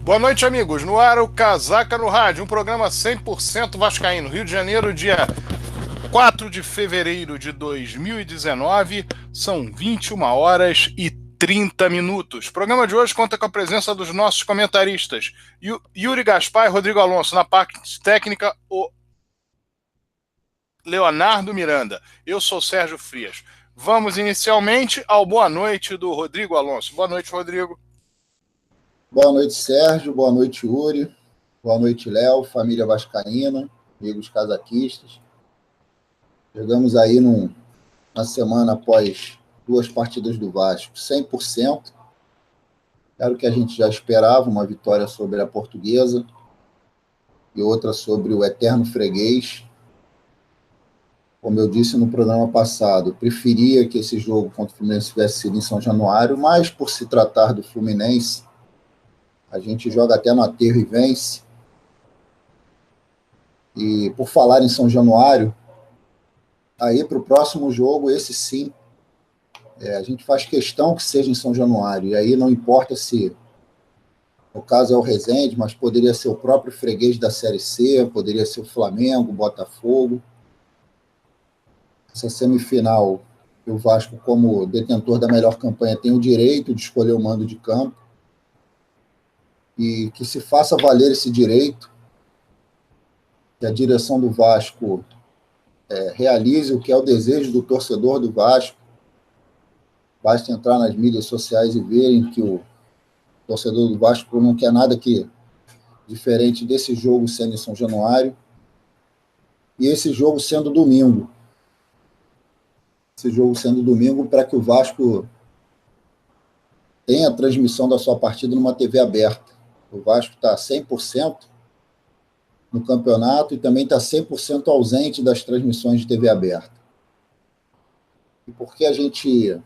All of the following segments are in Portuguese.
Boa noite, amigos. No ar, o Casaca no Rádio, um programa 100% vascaíno. Rio de Janeiro, dia 4 de fevereiro de 2019, são 21 horas e 30 minutos. O programa de hoje conta com a presença dos nossos comentaristas, Yuri Gaspar e Rodrigo Alonso. Na parte técnica, o Leonardo Miranda. Eu sou Sérgio Frias. Vamos inicialmente ao boa noite do Rodrigo Alonso. Boa noite, Rodrigo. Boa noite, Sérgio. Boa noite, Yuri. Boa noite, Léo, família vascaína, amigos casaquistas. Chegamos aí na semana após 2 partidas do Vasco, 100%. Era o que a gente já esperava, uma vitória sobre a Portuguesa e outra sobre o eterno freguês. Como eu disse no programa passado, eu preferia que esse jogo contra o Fluminense tivesse sido em São Januário, mas por se tratar do Fluminense, a gente joga até no aterro e vence. E por falar em São Januário, aí para o próximo jogo, esse sim, a gente faz questão que seja em São Januário. E aí não importa se, no caso é o Resende, mas poderia ser o próprio freguês da Série C, poderia ser o Flamengo, o Botafogo. Essa semifinal, o Vasco, como detentor da melhor campanha, tem o direito de escolher o mando de campo. E que se faça valer esse direito, que a direção do Vasco realize o que é o desejo do torcedor do Vasco. Basta entrar nas mídias sociais e verem que o torcedor do Vasco não quer nada que diferente desse jogo sendo em São Januário e esse jogo sendo domingo. Esse jogo sendo domingo para que o Vasco tenha a transmissão da sua partida numa TV aberta. O Vasco está 100% no campeonato e também está 100% ausente das transmissões de TV aberta. E por que a gente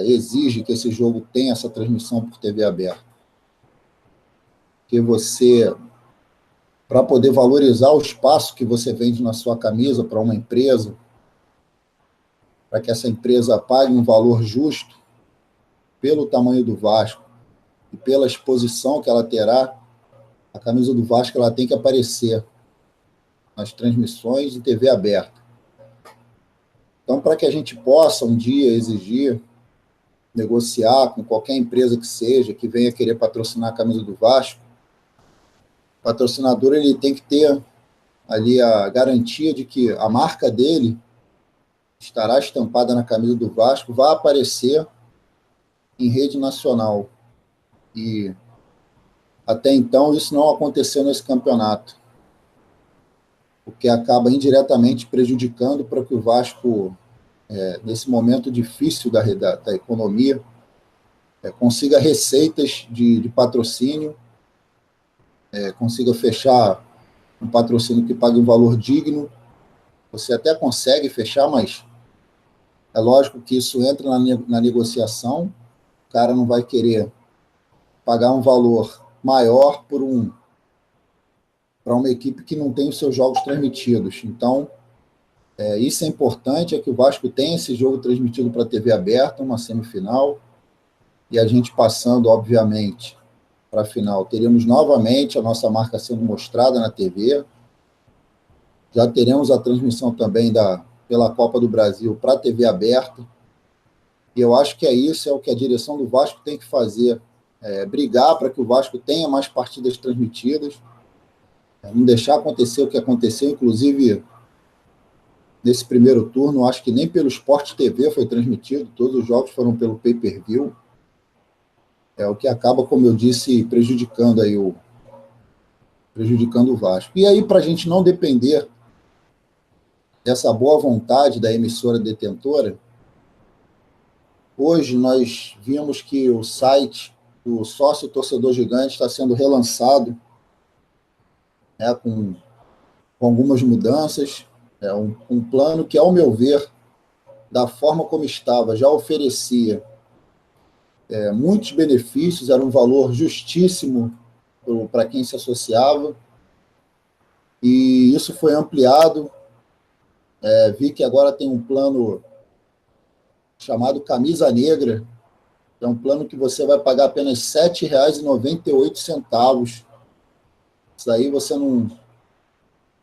exige que esse jogo tenha essa transmissão por TV aberta? Porque você, para poder valorizar o espaço que você vende na sua camisa para uma empresa, para que essa empresa pague um valor justo pelo tamanho do Vasco e pela exposição que ela terá, a camisa do Vasco ela tem que aparecer nas transmissões de TV aberta. Então, para que a gente possa um dia exigir, negociar com qualquer empresa que seja, que venha querer patrocinar a camisa do Vasco, o patrocinador ele tem que ter ali a garantia de que a marca dele estará estampada na camisa do Vasco, vai aparecer em rede nacional. E até então isso não aconteceu nesse campeonato, o que acaba indiretamente prejudicando para que o Vasco, nesse momento difícil da economia, consiga receitas de patrocínio, consiga fechar um patrocínio que pague um valor digno. Você até consegue fechar, mas é lógico que isso entra na negociação. O cara não vai querer pagar um valor maior para uma equipe que não tem os seus jogos transmitidos. Então, isso é importante, é que o Vasco tenha esse jogo transmitido para a TV aberta, uma semifinal, e a gente passando, obviamente, para a final. Teremos novamente a nossa marca sendo mostrada na TV, já teremos a transmissão também pela Copa do Brasil para a TV aberta, e eu acho que isso é o que a direção do Vasco tem que fazer, brigar para que o Vasco tenha mais partidas transmitidas, não deixar acontecer o que aconteceu, inclusive nesse primeiro turno, acho que nem pelo Sport TV foi transmitido, todos os jogos foram pelo pay-per-view, o que acaba, como eu disse, prejudicando o Vasco. E aí, para a gente não depender dessa boa vontade da emissora detentora, hoje nós vimos que o site do Sócio Torcedor Gigante está sendo relançado, com algumas mudanças, um plano que, ao meu ver, da forma como estava, já oferecia muitos benefícios, era um valor justíssimo para quem se associava, e isso foi ampliado. Vi que agora tem um plano chamado Camisa Negra, É um plano que você vai pagar apenas R$ 7,98. Isso aí você não...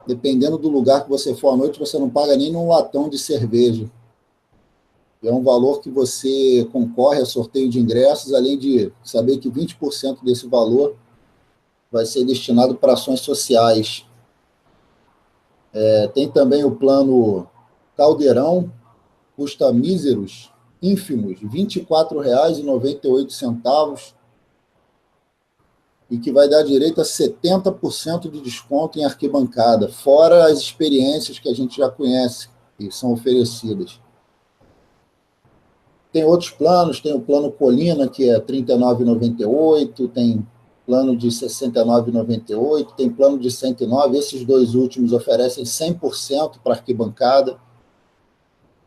Dependendo do lugar que você for à noite, você não paga nem num latão de cerveja. É um valor que você concorre a sorteio de ingressos, além de saber que 20% desse valor vai ser destinado para ações sociais. Tem também o plano Caldeirão, custa míseros, ínfimos, R$ 24,98, e que vai dar direito a 70% de desconto em arquibancada, fora as experiências que a gente já conhece, que são oferecidas. Tem outros planos, tem o plano Colina, que é R$ 39,98, tem plano de R$ 69,98, tem plano de R$ 109, esses dois últimos oferecem 100% para arquibancada,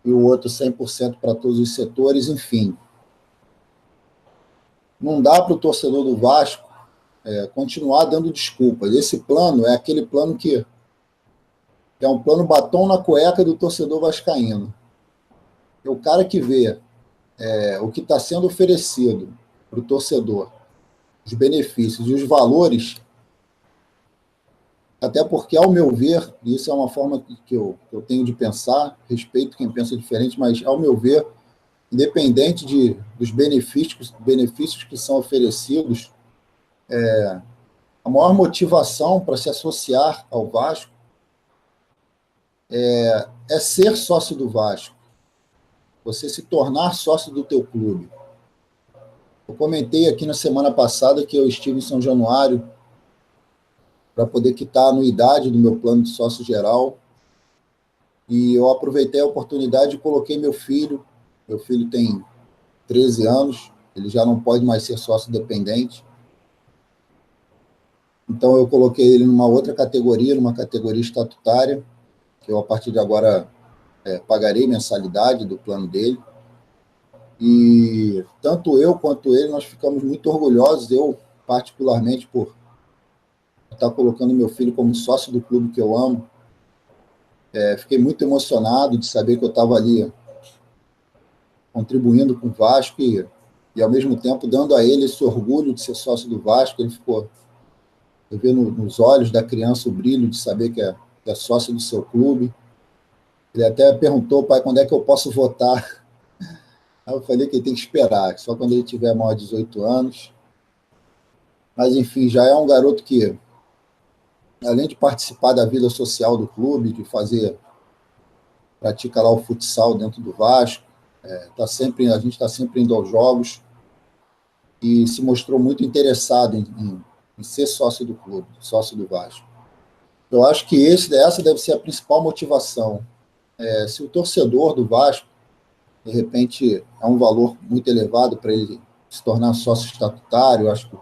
e o outro 100% para todos os setores, enfim. Não dá para o torcedor do Vasco continuar dando desculpas. Esse plano é aquele plano que é um plano batom na cueca do torcedor vascaíno. É o cara que vê o que está sendo oferecido para o torcedor, os benefícios e os valores, até porque, ao meu ver, isso é uma forma que eu tenho de pensar, respeito quem pensa diferente, mas, ao meu ver, independente dos benefícios que são oferecidos, a maior motivação para se associar ao Vasco é ser sócio do Vasco, você se tornar sócio do teu clube. Eu comentei aqui na semana passada que eu estive em São Januário para poder quitar a anuidade do meu plano de sócio geral, e eu aproveitei a oportunidade e coloquei meu filho. Meu filho tem 13 anos, ele já não pode mais ser sócio dependente, então eu coloquei ele numa outra categoria, numa categoria estatutária, que eu, a partir de agora, pagarei mensalidade do plano dele. E tanto eu quanto ele, nós ficamos muito orgulhosos, eu particularmente, por estar colocando meu filho como sócio do clube que eu amo. Fiquei muito emocionado de saber que eu estava ali contribuindo com o Vasco e, ao mesmo tempo, dando a ele esse orgulho de ser sócio do Vasco. Ele ficou... Eu vi nos olhos da criança o brilho de saber que é sócio do seu clube. Ele até perguntou: pai, quando é que eu posso votar? Aí eu falei que ele tem que esperar, só quando ele tiver maior de 18 anos. Mas, enfim, já é um garoto que, além de participar da vida social do clube, de pratica lá o futsal dentro do Vasco, a gente está sempre indo aos jogos, e se mostrou muito interessado em ser sócio do clube, sócio do Vasco. Eu acho que essa deve ser a principal motivação. Se o torcedor do Vasco, de repente, é um valor muito elevado para ele se tornar sócio estatutário, eu acho que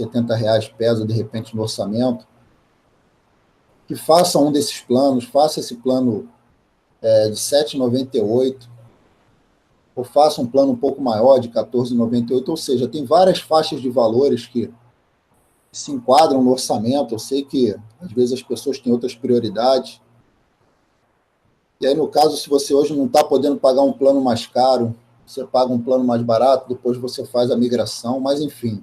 R$70 pesa, de repente, no orçamento, que faça um desses planos, faça esse plano de R$ 7,98, ou faça um plano um pouco maior, de R$ 14,98, ou seja, tem várias faixas de valores que se enquadram no orçamento. Eu sei que, às vezes, as pessoas têm outras prioridades. E aí, no caso, se você hoje não está podendo pagar um plano mais caro, você paga um plano mais barato, depois você faz a migração, mas, enfim.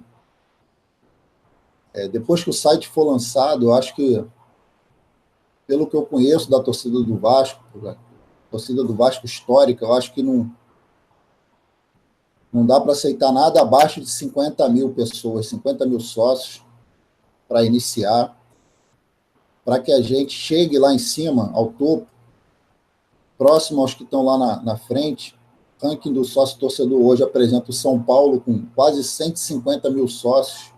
Depois que o site for lançado, eu acho que, pelo que eu conheço da torcida do Vasco, torcida do Vasco histórica, eu acho que não dá para aceitar nada abaixo de 50 mil pessoas, 50 mil sócios, para iniciar, para que a gente chegue lá em cima, ao topo, próximo aos que estão lá na frente. O ranking do sócio-torcedor hoje apresenta o São Paulo com quase 150 mil sócios,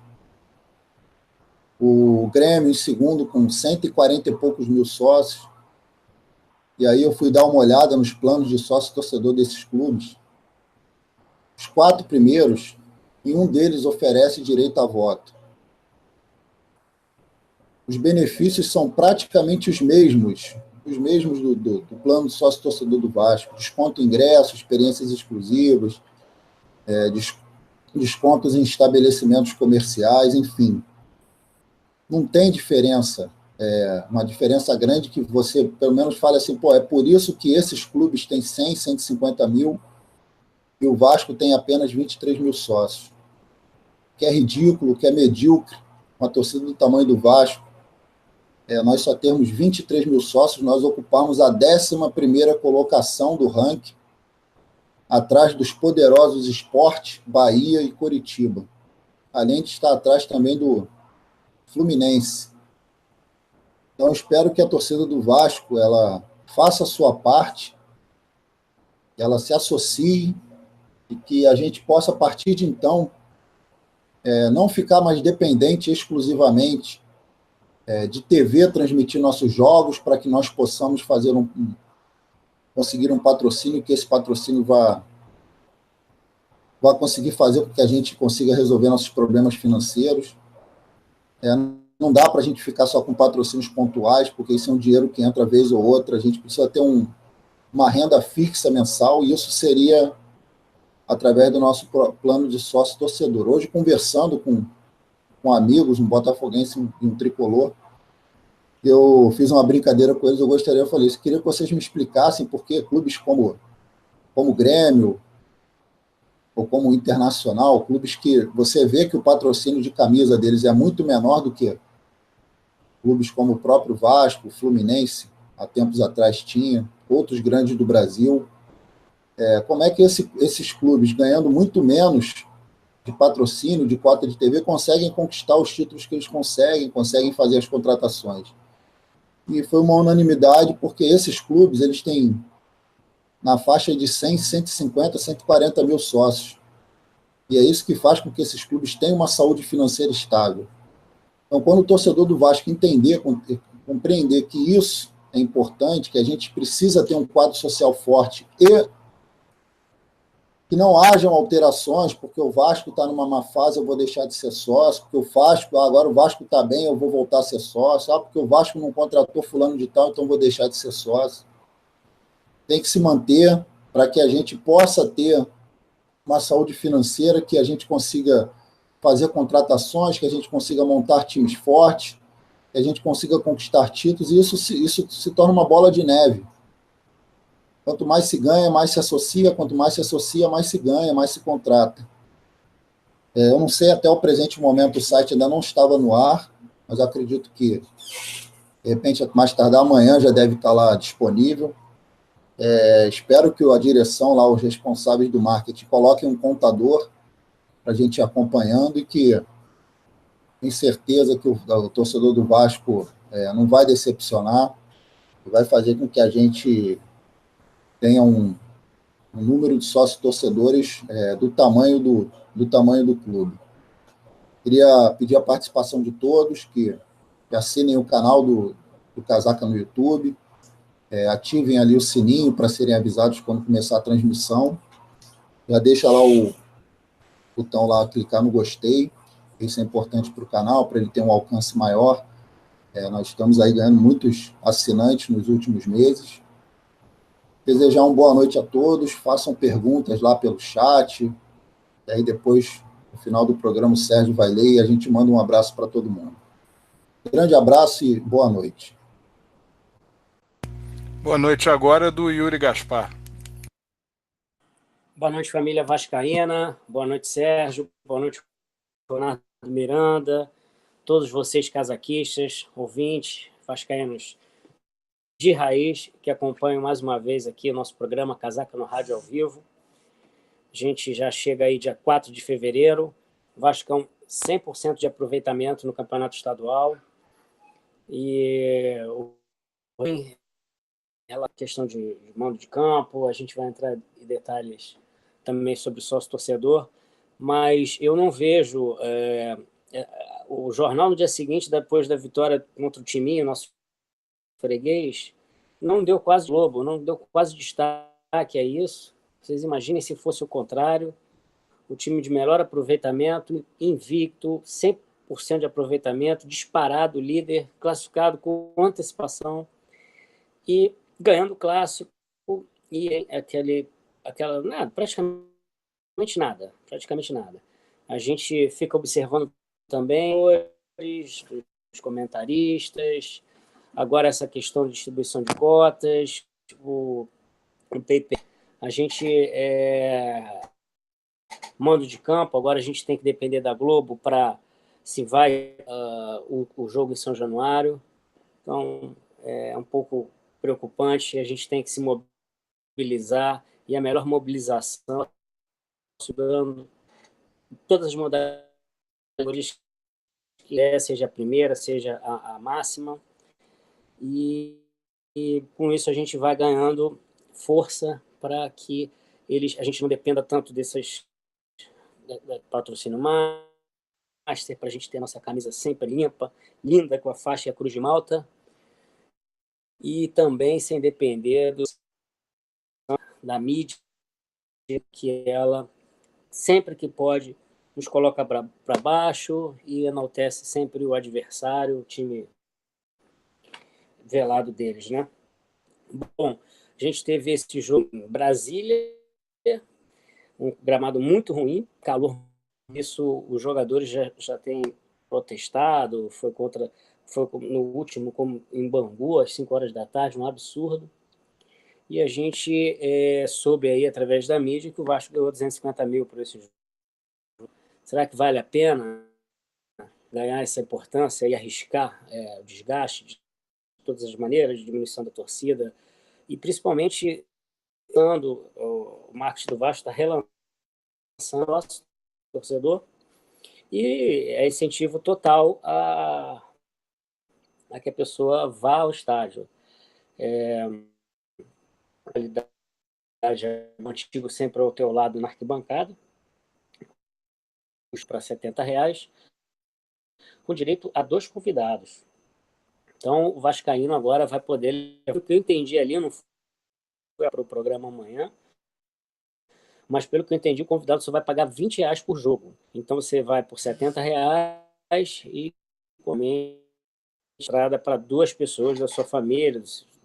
o Grêmio em segundo com 140 e poucos mil sócios. E aí eu fui dar uma olhada nos planos de sócio-torcedor desses clubes. Os 4 primeiros, e um deles oferece direito a voto. Os benefícios são praticamente os mesmos do plano de sócio-torcedor do Vasco. Desconto em ingressos, experiências exclusivas, descontos em estabelecimentos comerciais, enfim. Não tem diferença, uma diferença grande que você, pelo menos, fale assim, é por isso que esses clubes têm 100, 150 mil, e o Vasco tem apenas 23 mil sócios. Que é ridículo, que é medíocre, uma torcida do tamanho do Vasco. Nós só temos 23 mil sócios, nós ocupamos a 11ª colocação do ranking, atrás dos poderosos Sport, Bahia e Coritiba, além de estar atrás também do Fluminense. Então, espero que a torcida do Vasco ela faça a sua parte, ela se associe e que a gente possa, a partir de então, não ficar mais dependente exclusivamente de TV transmitir nossos jogos, para que nós possamos fazer conseguir um patrocínio, que esse patrocínio vá conseguir fazer com que a gente consiga resolver nossos problemas financeiros. Não dá para a gente ficar só com patrocínios pontuais, porque isso é um dinheiro que entra vez ou outra. A gente precisa ter uma renda fixa mensal, e isso seria através do nosso plano de sócio-torcedor. Hoje, conversando com amigos, um botafoguense e um tricolor, eu fiz uma brincadeira com eles, eu falei, eu queria que vocês me explicassem por que clubes como Grêmio, ou como Internacional, clubes que você vê que o patrocínio de camisa deles é muito menor do que clubes como o próprio Vasco, o Fluminense, há tempos atrás tinha, outros grandes do Brasil. Como é que esses clubes, ganhando muito menos de patrocínio, de cota de TV, conseguem conquistar os títulos que eles conseguem fazer as contratações? E foi uma unanimidade, porque esses clubes eles têm na faixa de 100, 150, 140 mil sócios. E é isso que faz com que esses clubes tenham uma saúde financeira estável. Então, quando o torcedor do Vasco compreender que isso é importante, que a gente precisa ter um quadro social forte e que não hajam alterações, porque o Vasco está numa má fase, eu vou deixar de ser sócio, porque agora o Vasco está bem, eu vou voltar a ser sócio, porque o Vasco não contratou fulano de tal, então eu vou deixar de ser sócio. Tem que se manter para que a gente possa ter uma saúde financeira, que a gente consiga fazer contratações, que a gente consiga montar times fortes, que a gente consiga conquistar títulos, e isso se torna uma bola de neve. Quanto mais se ganha, mais se associa, quanto mais se associa, mais se ganha, mais se contrata. Eu não sei, até o presente momento o site ainda não estava no ar, mas acredito que, de repente, mais tardar amanhã já deve estar lá disponível. Espero que a direção, lá, os responsáveis do marketing, coloquem um contador para a gente ir acompanhando, e que tenho certeza que o torcedor do Vasco não vai decepcionar, vai fazer com que a gente tenha um número de sócios torcedores do tamanho do clube. Queria pedir a participação de todos que assinem o canal do Casaca no YouTube, ativem ali o sininho para serem avisados quando começar a transmissão. Já deixa lá o botão lá, clicar no gostei, isso é importante para o canal, para ele ter um alcance maior. Nós estamos aí ganhando muitos assinantes nos últimos meses. Desejar uma boa noite a todos, façam perguntas lá pelo chat, e aí depois, no final do programa, o Sérgio vai ler e a gente manda um abraço para todo mundo. Grande abraço e boa noite. Boa noite agora do Yuri Gaspar. Boa noite, família vascaína. Boa noite, Sérgio. Boa noite, Leonardo Miranda. Todos vocês casaquistas, ouvintes, vascaínos de raiz, que acompanham mais uma vez aqui o nosso programa Casaca no Rádio ao Vivo. A gente já chega aí dia 4 de fevereiro. Vascão 100% de aproveitamento no Campeonato Estadual. E a questão de mando de campo, a gente vai entrar em detalhes também sobre o sócio-torcedor, mas eu não vejo o jornal no dia seguinte, depois da vitória contra o Timinho, nosso freguês, não deu quase Globo, não deu quase destaque a isso. Vocês imaginem se fosse o contrário, o time de melhor aproveitamento, invicto, 100% de aproveitamento, disparado, líder, classificado com antecipação e ganhando o clássico, e praticamente nada. A gente fica observando também os comentaristas, agora essa questão de distribuição de cotas, o paper A gente mando de campo, agora a gente tem que depender da Globo para se vai o jogo em São Januário. Então, é um pouco preocupante. A gente tem que se mobilizar, e a melhor mobilização, estudando todas as modalidades, seja a primeira, seja a máxima, e com isso a gente vai ganhando força para que a gente não dependa tanto desses patrocínio master, para a gente ter nossa camisa sempre limpa, linda, com a faixa e a cruz de Malta, e também sem depender da mídia, que ela, sempre que pode, nos coloca para baixo e enaltece sempre o adversário, o time velado deles, né? Bom, a gente teve esse jogo em Brasília, um gramado muito ruim, calor. Isso os jogadores já têm protestado, foi no último, como em Bangu, às 5 horas da tarde, um absurdo. E a gente soube aí, através da mídia, que o Vasco ganhou 250 mil por esse jogo. Será que vale a pena ganhar essa importância e arriscar o desgaste de todas as maneiras, diminuição da torcida? E principalmente, quando o marketing do Vasco está relançando o nosso torcedor, e é incentivo total a que a pessoa vá ao estádio. A qualidade é mantido sempre ao teu lado na arquibancada, custa para R$70, com direito a 2 convidados. Então, o vascaíno agora vai poder... O que eu entendi ali, não foi para o programa amanhã, mas pelo que eu entendi, o convidado só vai pagar R$20 por jogo. Então, você vai por R$70 e comer entrada para 2 pessoas da sua família,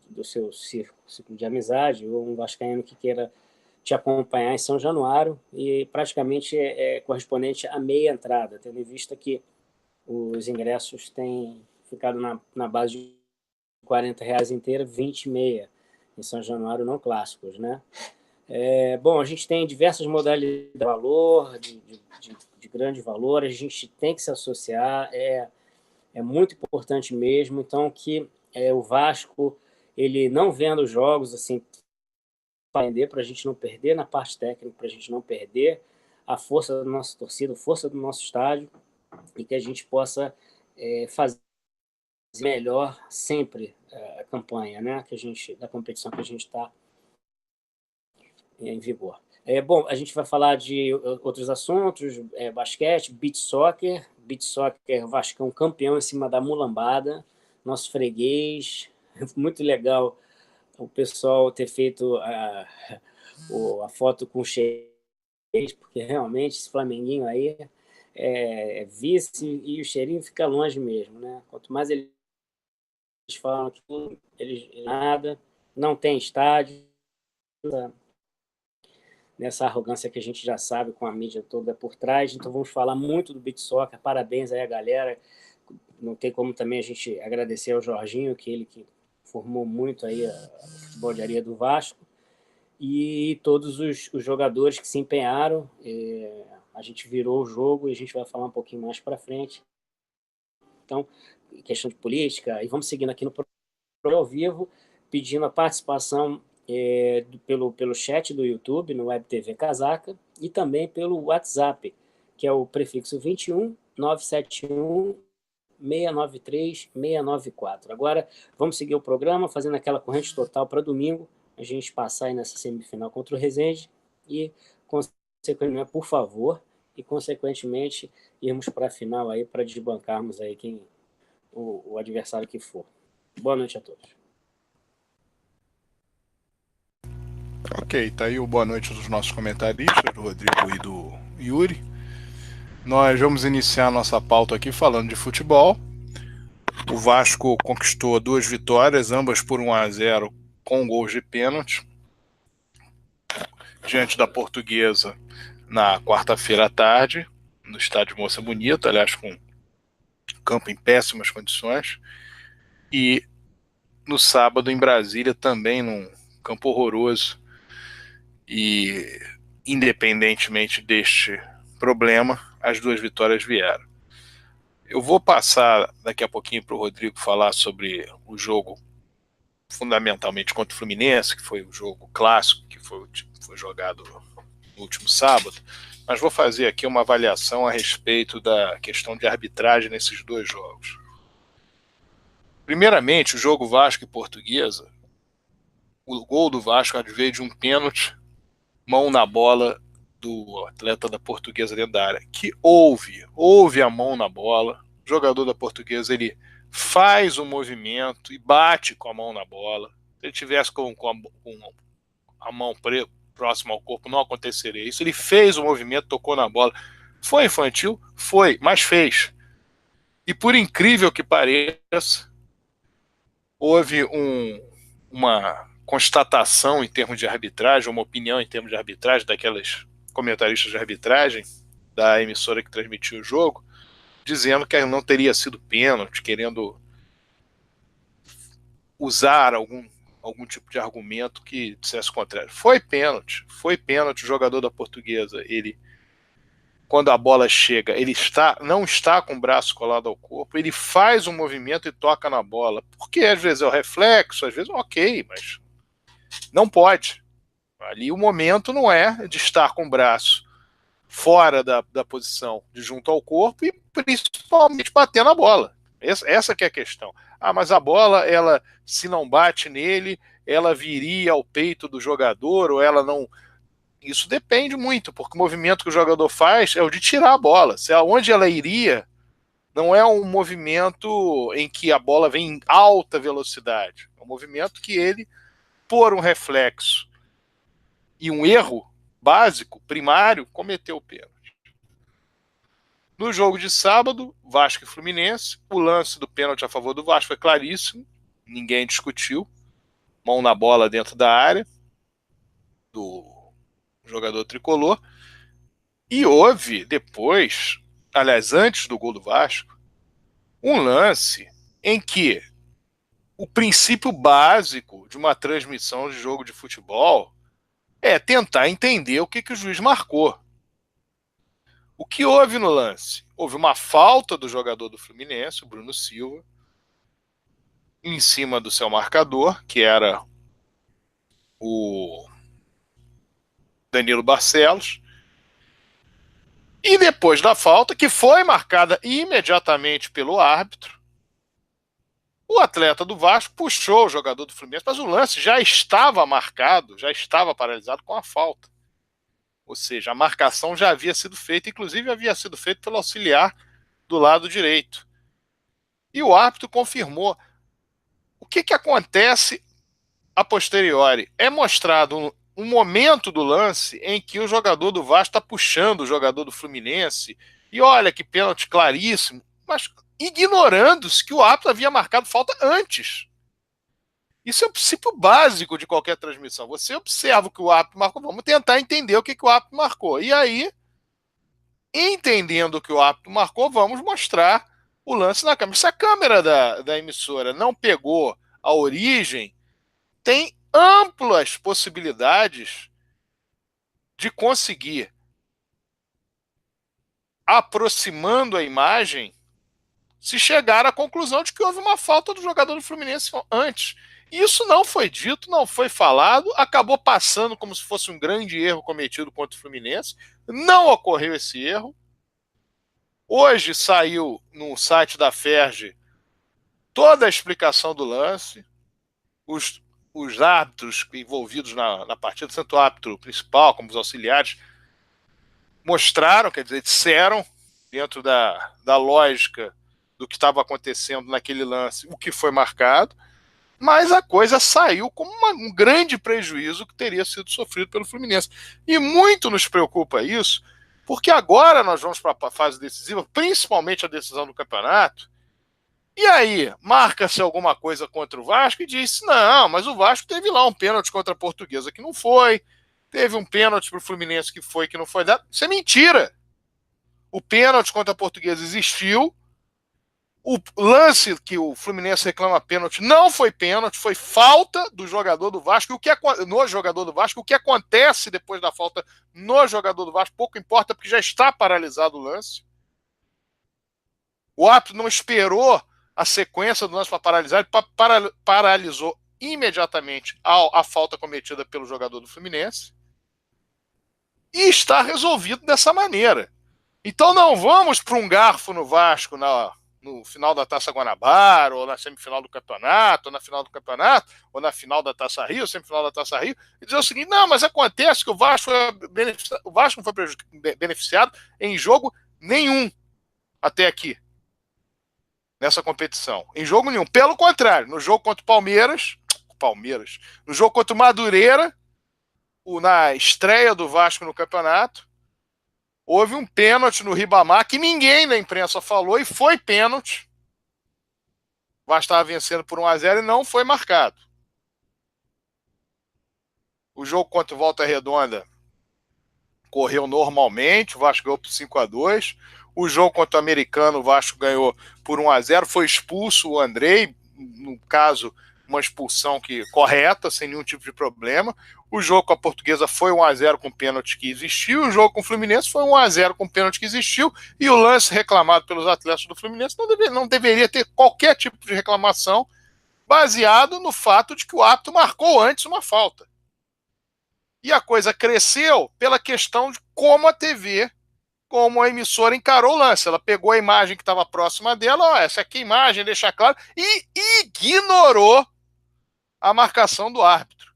do seu círculo de amizade, ou um vascaíno que queira te acompanhar em São Januário, e praticamente é correspondente a meia entrada, tendo em vista que os ingressos têm ficado na base de R$40 inteira, 20 meia em São Januário, não clássicos, né? Bom, a gente tem diversas modalidades de valor, de grande valor, a gente tem que se associar, é muito importante mesmo. Então, que o Vasco, ele não vendo os jogos, assim, para a gente não perder na parte técnica, para a gente não perder a força da nossa torcida, a força do nosso estádio, e que a gente possa fazer melhor sempre a campanha, né, da competição que a gente está em vigor. Bom, a gente vai falar de outros assuntos, basquete, beach soccer, Vascão campeão em cima da mulambada, nosso freguês. Muito legal o pessoal ter feito a foto com o Cheiro, porque realmente esse flamenguinho aí é vice, e o Cheirinho fica longe mesmo, né? Quanto mais eles falam que eles nada, não tem estádio, nessa arrogância que a gente já sabe, com a mídia toda por trás. Então vamos falar muito do beach soccer. Parabéns aí a galera. Não tem como também a gente agradecer ao Jorginho, que formou muito aí a futebol de areia do Vasco, e todos os jogadores que se empenharam. A gente virou o jogo e a gente vai falar um pouquinho mais para frente. Então, questão de política, e vamos seguindo aqui no programa ao vivo, pedindo a participação pelo chat do YouTube, no Web TV Casaca, e também pelo WhatsApp, que é o prefixo 21 971 693 694. Agora, vamos seguir o programa, fazendo aquela corrente total para domingo, a gente passar aí nessa semifinal contra o Resende e, consequentemente, por favor, e, consequentemente, irmos para a final aí para desbancarmos aí o adversário que for. Boa noite a todos. Ok, tá aí o boa noite dos nossos comentaristas, do Rodrigo e do Yuri. Nós vamos iniciar a nossa pauta aqui falando de futebol. O Vasco conquistou 2 vitórias, ambas por 1-0, com gols de pênalti, diante da Portuguesa na quarta-feira à tarde, no estádio Moça Bonita, aliás, com campo em péssimas condições, e no sábado em Brasília também num campo horroroso, E, independentemente deste problema, as 2 vitórias vieram. Eu vou passar daqui a pouquinho para o Rodrigo falar sobre o jogo fundamentalmente contra o Fluminense, que foi o jogo clássico, que foi jogado no último sábado, mas vou fazer aqui uma avaliação a respeito da questão de arbitragem nesses 2 jogos. Primeiramente, o jogo Vasco e Portuguesa, o gol do Vasco veio de um pênalti, mão na bola do atleta da Portuguesa dentro da área, que houve a mão na bola, o jogador da Portuguesa, ele faz o movimento e bate com a mão na bola. Se ele tivesse com a mão próxima ao corpo, não aconteceria isso. Ele fez o movimento, tocou na bola. Foi infantil? Foi, mas fez. E por incrível que pareça, houve uma constatação em termos de arbitragem, uma opinião em termos de arbitragem daquelas comentaristas de arbitragem da emissora que transmitiu o jogo, dizendo que não teria sido pênalti, querendo usar algum tipo de argumento que dissesse o contrário. Foi pênalti, o jogador da Portuguesa, ele, quando a bola chega, ele não está com o braço colado ao corpo, ele faz um movimento e toca na bola, porque às vezes é o reflexo, às vezes ok, mas não pode. Ali o momento não é de estar com o braço fora da posição de junto ao corpo e principalmente bater na bola. Essa que é a questão. Mas a bola, ela, se não bate nele, ela viria ao peito do jogador ou ela não... Isso depende muito, porque o movimento que o jogador faz é o de tirar a bola. Se aonde ela iria, não é um movimento em que a bola vem em alta velocidade. É um movimento que ele, por um reflexo e um erro básico, primário, cometeu o pênalti. No jogo de sábado, Vasco e Fluminense, o lance do pênalti a favor do Vasco foi claríssimo, ninguém discutiu, mão na bola dentro da área do jogador tricolor, e houve depois, aliás, antes do gol do Vasco, um lance em que o princípio básico de uma transmissão de jogo de futebol é tentar entender o que o juiz marcou. O que houve no lance? Houve uma falta do jogador do Fluminense, o Bruno Silva, em cima do seu marcador, que era o Danilo Barcelos, e depois da falta, que foi marcada imediatamente pelo árbitro, o atleta do Vasco puxou o jogador do Fluminense, mas o lance já estava marcado, já estava paralisado com a falta. Ou seja, a marcação já havia sido feita, inclusive havia sido feita pelo auxiliar do lado direito. E o árbitro confirmou. O que acontece a posteriori? É mostrado um momento do lance em que o jogador do Vasco está puxando o jogador do Fluminense, e olha que pênalti claríssimo, mas ignorando-se que o árbitro havia marcado falta antes. Isso é o princípio básico de qualquer transmissão. Você observa o que o árbitro marcou, vamos tentar entender o que o árbitro marcou. E aí, entendendo o que o árbitro marcou, vamos mostrar o lance na câmera. Se a câmera da emissora não pegou a origem, tem amplas possibilidades de conseguir, aproximando a imagem, se chegar à conclusão de que houve uma falta do jogador do Fluminense antes. Isso não foi dito, não foi falado, acabou passando como se fosse um grande erro cometido contra o Fluminense. Não ocorreu esse erro. Hoje saiu no site da FERJ toda a explicação do lance. Os árbitros envolvidos na partida, tanto o árbitro principal como os auxiliares, mostraram, quer dizer, disseram, dentro da lógica do que estava acontecendo naquele lance, o que foi marcado, mas a coisa saiu como um grande prejuízo que teria sido sofrido pelo Fluminense. E muito nos preocupa isso, porque agora nós vamos para a fase decisiva, principalmente a decisão do campeonato, e aí marca-se alguma coisa contra o Vasco e diz, não, mas o Vasco teve lá um pênalti contra a Portuguesa que não foi, teve um pênalti para o Fluminense que não foi dado. Isso é mentira. O pênalti contra a Portuguesa existiu, O lance que o Fluminense reclama pênalti não foi pênalti, foi falta do jogador do Vasco. No jogador do Vasco, o que acontece depois da falta no jogador do Vasco, pouco importa, porque já está paralisado o lance. O árbitro não esperou a sequência do lance para paralisar, ele paralisou imediatamente a falta cometida pelo jogador do Fluminense. E está resolvido dessa maneira. Então não vamos para um garfo no Vasco no final da Taça Guanabara, ou na semifinal do campeonato, ou na final do campeonato, ou na final da Taça Rio, ou semifinal da Taça Rio, e dizer o seguinte: não, mas acontece que o Vasco não foi beneficiado em jogo nenhum até aqui, nessa competição. Em jogo nenhum. Pelo contrário, no jogo contra o Palmeiras, no jogo contra o Madureira, na estreia do Vasco no campeonato, houve um pênalti no Ribamar que ninguém na imprensa falou, e foi pênalti. O Vasco estava vencendo por 1-0 e não foi marcado. O jogo contra o Volta Redonda correu normalmente, o Vasco ganhou por 5-2. O jogo contra o Americano, o Vasco ganhou por 1-0, foi expulso o Andrei, no caso, uma expulsão correta, sem nenhum tipo de problema. O jogo com a Portuguesa foi 1-0 com o pênalti que existiu, o jogo com o Fluminense foi 1-0 com o pênalti que existiu, e o lance reclamado pelos atletas do Fluminense não deveria ter qualquer tipo de reclamação, baseado no fato de que o árbitro marcou antes uma falta. E a coisa cresceu pela questão de como a emissora encarou o lance. Ela pegou a imagem que estava próxima dela, essa aqui é a imagem, deixa claro, e ignorou a marcação do árbitro.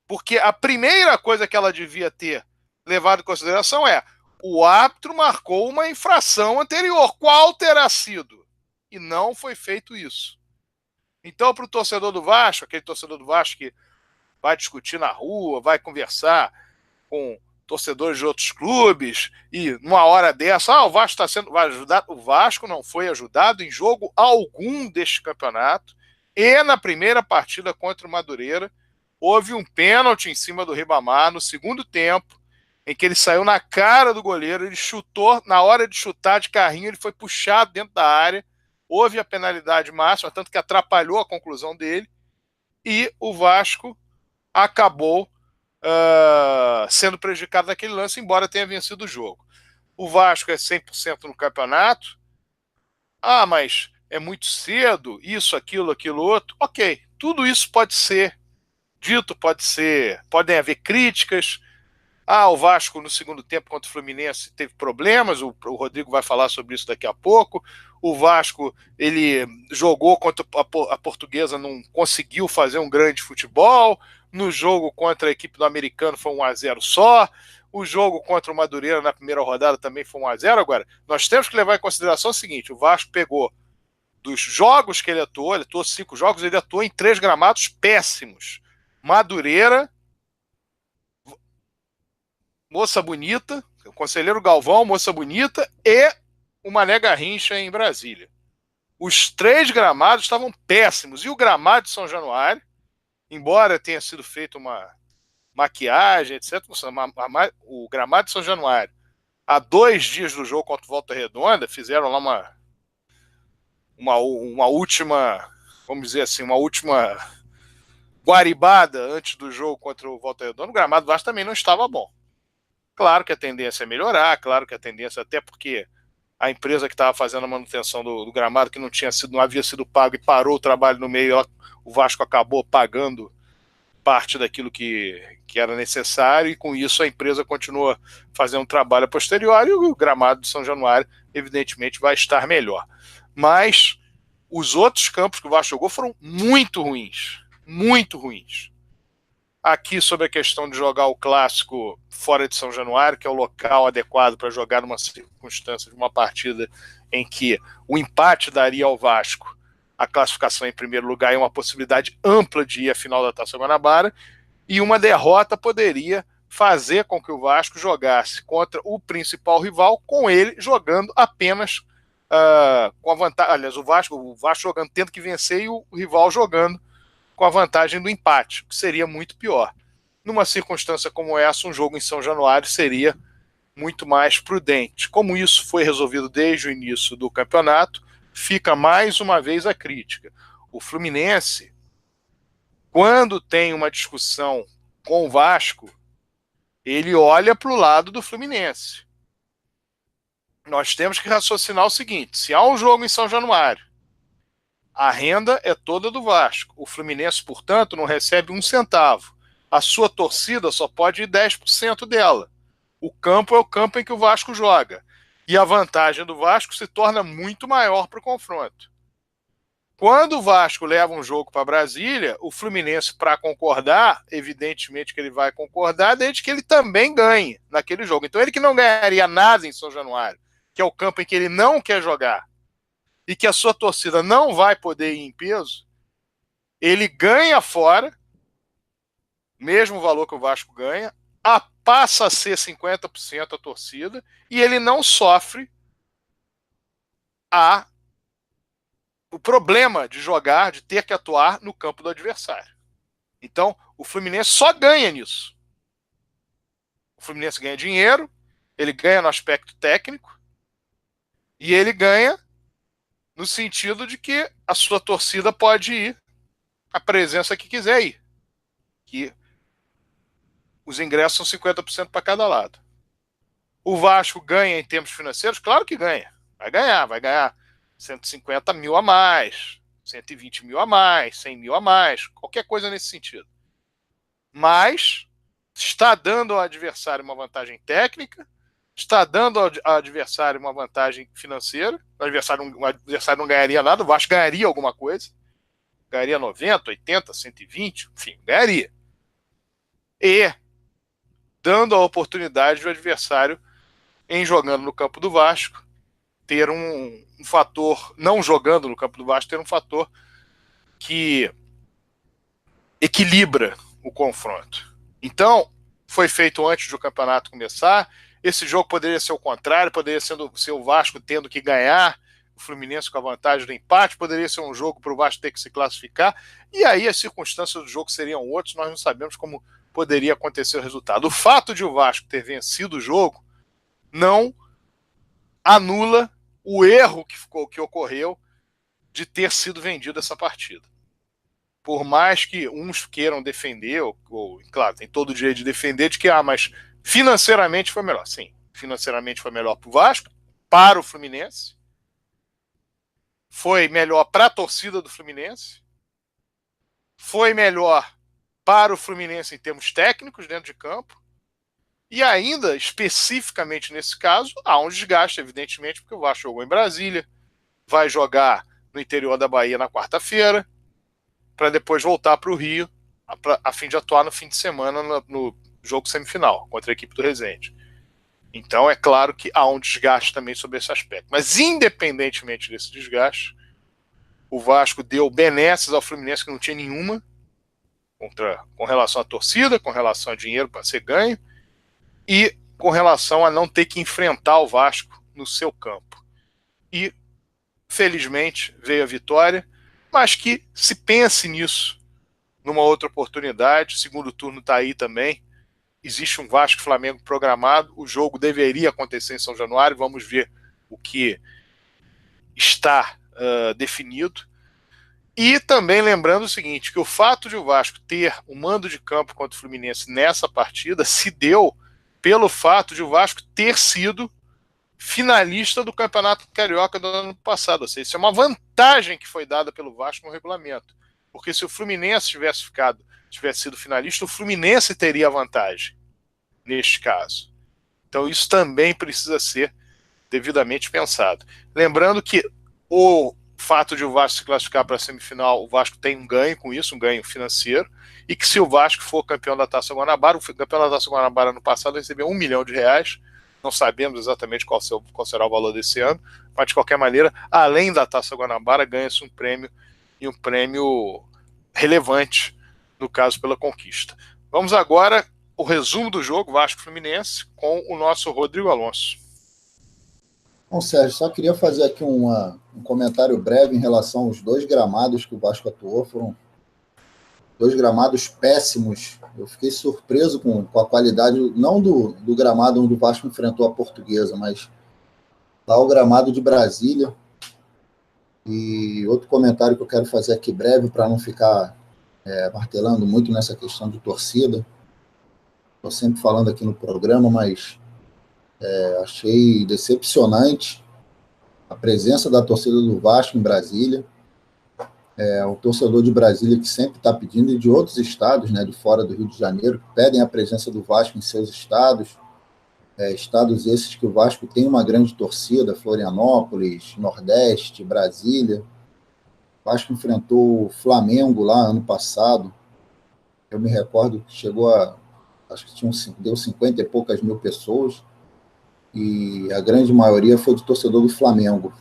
Porque a primeira coisa que ela devia ter levado em consideração é: o árbitro marcou uma infração anterior. Qual terá sido? E não foi feito isso. Então, para o torcedor do Vasco, aquele torcedor do Vasco que vai discutir na rua, vai conversar com torcedores de outros clubes, e numa hora dessa, o Vasco está sendo ajudado. O Vasco não foi ajudado em jogo algum deste campeonato, e na primeira partida contra o Madureira, houve um pênalti em cima do Ribamar no segundo tempo, em que ele saiu na cara do goleiro, ele chutou, na hora de chutar de carrinho, ele foi puxado dentro da área, houve a penalidade máxima, tanto que atrapalhou a conclusão dele, e o Vasco acabou sendo prejudicado naquele lance, embora tenha vencido o jogo. O Vasco é 100% no campeonato. Mas é muito cedo, isso, aquilo, outro. Ok, tudo isso pode ser dito, podem haver críticas. O Vasco no segundo tempo contra o Fluminense teve problemas, o Rodrigo vai falar sobre isso daqui a pouco. O Vasco, ele jogou contra a Portuguesa, não conseguiu fazer um grande futebol. No jogo contra a equipe do Americano foi 1-0 só. O jogo contra o Madureira na primeira rodada também foi 1-0. Agora, nós temos que levar em consideração o seguinte: o Vasco pegou, dos jogos que ele atuou 5 jogos, ele atuou em 3 gramados péssimos. Madureira, Moça Bonita, o Conselheiro Galvão, Moça Bonita, e o Mané Garrincha em Brasília. Os 3 gramados estavam péssimos. E o gramado de São Januário, embora tenha sido feita uma maquiagem, etc., o gramado de São Januário, há 2 dias do jogo contra o Volta Redonda, fizeram lá uma última, vamos dizer assim, uma última guaribada antes do jogo contra o Volta Redonda. O gramado do Vasco também não estava bom. Claro que a tendência é melhorar, claro que a tendência, até porque a empresa que estava fazendo a manutenção do gramado, que não havia sido pago e parou o trabalho no meio, o Vasco acabou pagando parte daquilo que era necessário, e com isso a empresa continua fazendo um trabalho a posteriori, e o gramado de São Januário evidentemente vai estar melhor. Mas os outros campos que o Vasco jogou foram muito ruins. Aqui, sobre a questão de jogar o clássico fora de São Januário, que é o local adequado para jogar numa circunstância de uma partida em que o empate daria ao Vasco a classificação em primeiro lugar e uma possibilidade ampla de ir à final da Taça Guanabara, e uma derrota poderia fazer com que o Vasco jogasse contra o principal rival, com ele jogando apenas com a vantagem. Aliás, o Vasco jogando, tendo que vencer, e o rival jogando com a vantagem do empate, que seria muito pior. Numa circunstância como essa, um jogo em São Januário seria muito mais prudente. Como isso foi resolvido desde o início do campeonato, fica mais uma vez a crítica. O Fluminense, quando tem uma discussão com o Vasco, ele olha para o lado do Fluminense. Nós temos que raciocinar o seguinte: se há um jogo em São Januário, a renda é toda do Vasco. O Fluminense, portanto, não recebe um centavo. A sua torcida só pode ir 10% dela. O campo é o campo em que o Vasco joga. E a vantagem do Vasco se torna muito maior para o confronto. Quando o Vasco leva um jogo para Brasília, o Fluminense, para concordar, evidentemente que ele vai concordar, desde que ele também ganhe naquele jogo. Então ele que não ganharia nada em São Januário, que é o campo em que ele não quer jogar, e que a sua torcida não vai poder ir em peso, ele ganha fora, mesmo valor que o Vasco ganha, passa a ser 50% a torcida, e ele não sofre o problema de jogar, de ter que atuar no campo do adversário. Então, o Fluminense só ganha nisso. O Fluminense ganha dinheiro, ele ganha no aspecto técnico, e ele ganha no sentido de que a sua torcida pode ir a presença que quiser ir. Que os ingressos são 50% para cada lado. O Vasco ganha em termos financeiros? Claro que ganha. Vai ganhar 150 mil a mais, 120 mil a mais, 100 mil a mais, qualquer coisa nesse sentido. Mas está dando ao adversário uma vantagem técnica, está dando ao adversário uma vantagem financeira. O adversário não ganharia nada, o Vasco ganharia alguma coisa. Ganharia 90, 80, 120, enfim, ganharia. E dando a oportunidade do adversário, em jogando no campo do Vasco, ter um fator, não jogando no campo do Vasco, ter um fator que equilibra o confronto. Então, foi feito antes do campeonato começar. Esse jogo poderia ser o contrário, poderia ser o Vasco tendo que ganhar, o Fluminense com a vantagem do empate, poderia ser um jogo para o Vasco ter que se classificar, e aí as circunstâncias do jogo seriam outras, nós não sabemos como poderia acontecer o resultado. O fato de o Vasco ter vencido o jogo não anula o erro que ocorreu de ter sido vendido essa partida. Por mais que uns queiram defender, claro, tem todo o direito de defender, de que, mas financeiramente foi melhor. Sim, financeiramente foi melhor para o Vasco, para o Fluminense, foi melhor para a torcida do Fluminense, foi melhor para o Fluminense em termos técnicos dentro de campo, e ainda, especificamente nesse caso, há um desgaste, evidentemente, porque o Vasco jogou em Brasília, vai jogar no interior da Bahia na quarta-feira, para depois voltar para o Rio, a fim de atuar no fim de semana no jogo semifinal, contra a equipe do Resende. Então, é claro que há um desgaste também sobre esse aspecto. Mas, independentemente desse desgaste, o Vasco deu benesses ao Fluminense que não tinha nenhuma, com relação à torcida, com relação a dinheiro para ser ganho, e com relação a não ter que enfrentar o Vasco no seu campo. E, felizmente, veio a vitória, mas que se pense nisso numa outra oportunidade. O segundo turno está aí também. Existe um Vasco-Flamengo programado. O jogo deveria acontecer em São Januário. Vamos ver o que está definido. E também lembrando o seguinte, que o fato de o Vasco ter o mando de campo contra o Fluminense nessa partida se deu pelo fato de o Vasco ter sido finalista do Campeonato Carioca do ano passado. Ou seja, isso é uma vantagem que foi dada pelo Vasco no regulamento. Porque se o Fluminense tivesse sido finalista, o Fluminense teria a vantagem neste caso. Então isso também precisa ser devidamente pensado. Lembrando que o fato de o Vasco se classificar para a semifinal, o Vasco tem um ganho com isso, um ganho financeiro, e que se o Vasco for campeão da Taça Guanabara, o campeão da Taça Guanabara no passado recebeu R$1 milhão, não sabemos exatamente qual será o valor desse ano, mas de qualquer maneira, além da Taça Guanabara, ganha-se um prêmio, e um prêmio relevante, no caso pela conquista. Vamos agora o resumo do jogo Vasco-Fluminense com o nosso Rodrigo Alonso. Bom, Sérgio, só queria fazer aqui um comentário breve em relação aos dois gramados que o Vasco atuou. Foram dois gramados péssimos Eu fiquei surpreso com a qualidade, não do gramado onde o Vasco enfrentou a Portuguesa, mas lá o gramado de Brasília. E outro comentário que eu quero fazer aqui breve, para não ficar martelando muito nessa questão de torcida. Estou sempre falando aqui no programa, mas achei decepcionante a presença da torcida do Vasco em Brasília. O torcedor de Brasília que sempre está pedindo, e de outros estados, né, de fora do Rio de Janeiro, que pedem a presença do Vasco em seus estados, estados esses que o Vasco tem uma grande torcida, Florianópolis, Nordeste, Brasília. O Vasco enfrentou o Flamengo lá ano passado, eu me recordo que chegou acho que deu 50 e poucas mil pessoas, e a grande maioria foi de torcedor do Flamengo.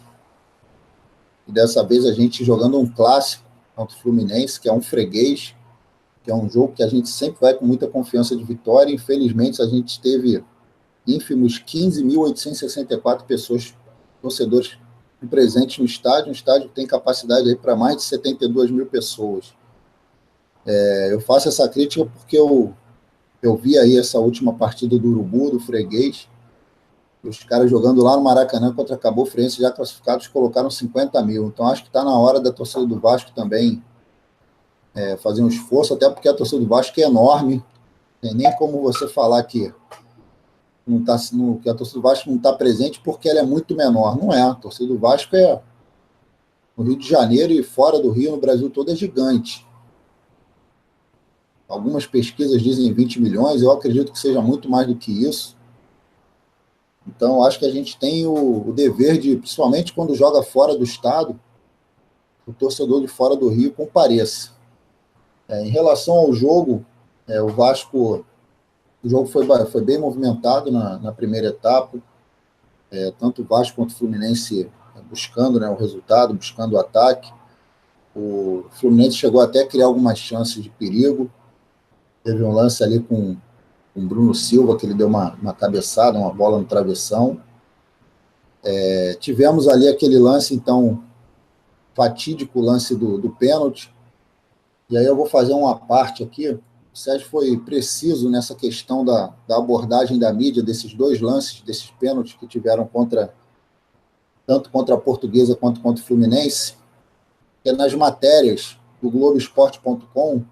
E dessa vez a gente jogando um clássico contra o Fluminense, que é um freguês, que é um jogo que a gente sempre vai com muita confiança de vitória. Infelizmente, a gente teve ínfimos 15.864 pessoas, torcedores presentes no estádio. Um estádio que tem capacidade para mais de 72 mil pessoas. Eu faço essa crítica porque eu vi aí essa última partida do Urubu, do freguês, os caras jogando lá no Maracanã contra a Cabo Friense, já classificados, colocaram 50 mil. Então, acho que está na hora da torcida do Vasco também fazer um esforço, até porque a torcida do Vasco é enorme. Não tem nem como você falar que, que a torcida do Vasco não está presente porque ela é muito menor. Não é. A torcida do Vasco no Rio de Janeiro e fora do Rio, no Brasil todo, é gigante. Algumas pesquisas dizem 20 milhões, eu acredito que seja muito mais do que isso. Então, acho que a gente tem o dever de, principalmente quando joga fora do estado, o torcedor de fora do Rio compareça. Em relação ao jogo, o Vasco, o jogo foi bem movimentado na primeira etapa, tanto o Vasco quanto o Fluminense buscando, né, o resultado, buscando o ataque. O Fluminense chegou até a criar algumas chances de perigo. Teve um lance ali com o Bruno Silva, que ele deu uma cabeçada, uma bola no travessão. Tivemos ali aquele lance, então, fatídico, lance do pênalti. E aí eu vou fazer uma parte aqui. O Sérgio foi preciso nessa questão da abordagem da mídia desses dois lances, desses pênaltis que tiveram tanto contra a Portuguesa quanto contra o Fluminense, que nas matérias do Globoesporte.com,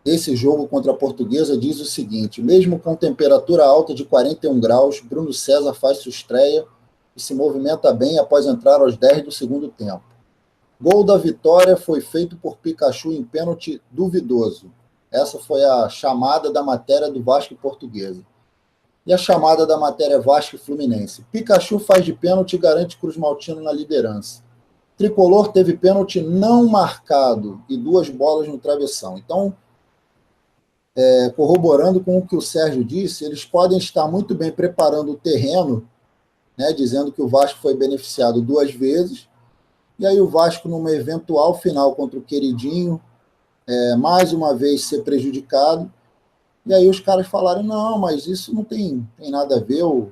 esse jogo contra a Portuguesa diz o seguinte: mesmo com temperatura alta de 41 graus, Bruno César faz sua estreia e se movimenta bem após entrar aos 10 do segundo tempo. Gol da vitória foi feito por Pikachu em pênalti duvidoso. Essa foi a chamada da matéria do Vasco e Portuguesa. E a chamada da matéria Vasco e Fluminense: Pikachu faz de pênalti e garante Cruz Maltino na liderança. Tricolor teve pênalti não marcado e 2 bolas no travessão. Então, corroborando com o que o Sérgio disse, eles podem estar muito bem preparando o terreno, né, dizendo que o Vasco foi beneficiado 2 vezes, e aí o Vasco, numa eventual final contra o Queridinho, mais uma vez ser prejudicado, e aí os caras falaram: não, mas isso não tem nada a ver, o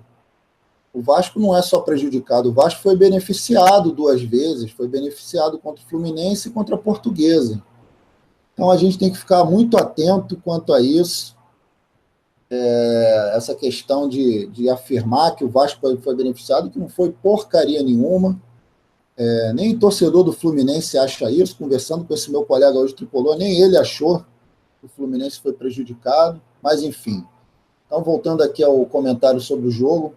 Vasco não é só prejudicado, o Vasco foi beneficiado 2 vezes, foi beneficiado contra o Fluminense e contra a Portuguesa. Então, a gente tem que ficar muito atento quanto a isso. Essa questão de afirmar que o Vasco foi beneficiado, que não foi porcaria nenhuma. Nem o torcedor do Fluminense acha isso. Conversando com esse meu colega hoje tricolor, nem ele achou que o Fluminense foi prejudicado. Mas, enfim. Então, voltando aqui ao comentário sobre o jogo,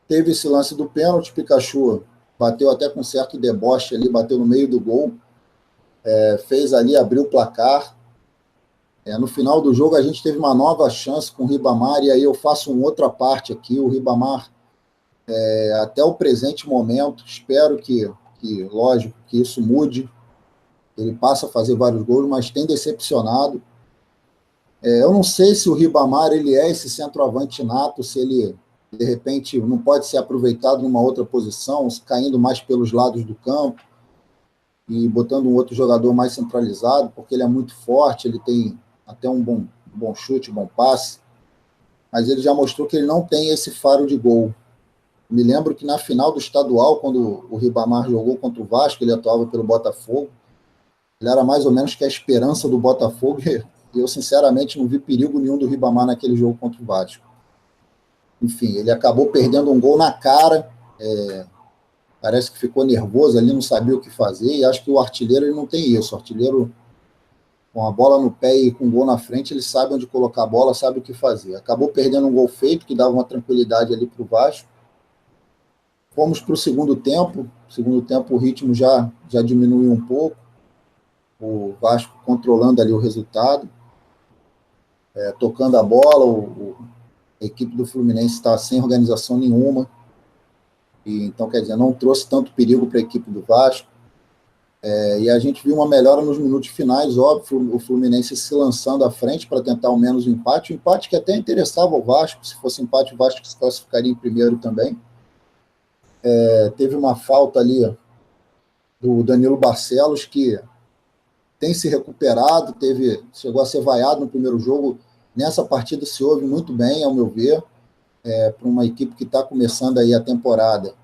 teve esse lance do pênalti. Pikachu bateu até com certo deboche ali, bateu no meio do gol. Fez ali, abriu o placar. No final do jogo a gente teve uma nova chance com o Ribamar, e aí eu faço uma outra parte aqui. O Ribamar, até o presente momento, espero que, lógico, que isso mude, ele passa a fazer vários gols, mas tem decepcionado. Eu não sei se o Ribamar ele é esse centroavante nato, se ele, de repente, não pode ser aproveitado numa outra posição, caindo mais pelos lados do campo e botando um outro jogador mais centralizado, porque ele é muito forte, ele tem até um bom chute, bom passe, mas ele já mostrou que ele não tem esse faro de gol. Me lembro que na final do estadual, quando o Ribamar jogou contra o Vasco, ele atuava pelo Botafogo, ele era mais ou menos que a esperança do Botafogo, e eu sinceramente não vi perigo nenhum do Ribamar naquele jogo contra o Vasco. Enfim, ele acabou perdendo um gol na cara, parece que ficou nervoso ali, não sabia o que fazer, e acho que o artilheiro ele não tem isso. O artilheiro, com a bola no pé e com o gol na frente, ele sabe onde colocar a bola, sabe o que fazer. Acabou perdendo um gol feito, que dava uma tranquilidade ali para o Vasco. Fomos para o segundo tempo. Segundo tempo o ritmo já diminuiu um pouco. O Vasco controlando ali o resultado, tocando a bola. A equipe do Fluminense está sem organização nenhuma. E, então, quer dizer, não trouxe tanto perigo para a equipe do Vasco. E a gente viu uma melhora nos minutos finais, óbvio, o Fluminense se lançando à frente para tentar ao menos o empate. O empate que até interessava o Vasco, se fosse empate, o Vasco se classificaria em primeiro também. Teve uma falta ali do Danilo Barcelos, que tem se recuperado, chegou a ser vaiado no primeiro jogo. Nessa partida se ouve muito bem, ao meu ver, para uma equipe que está começando aí a temporada.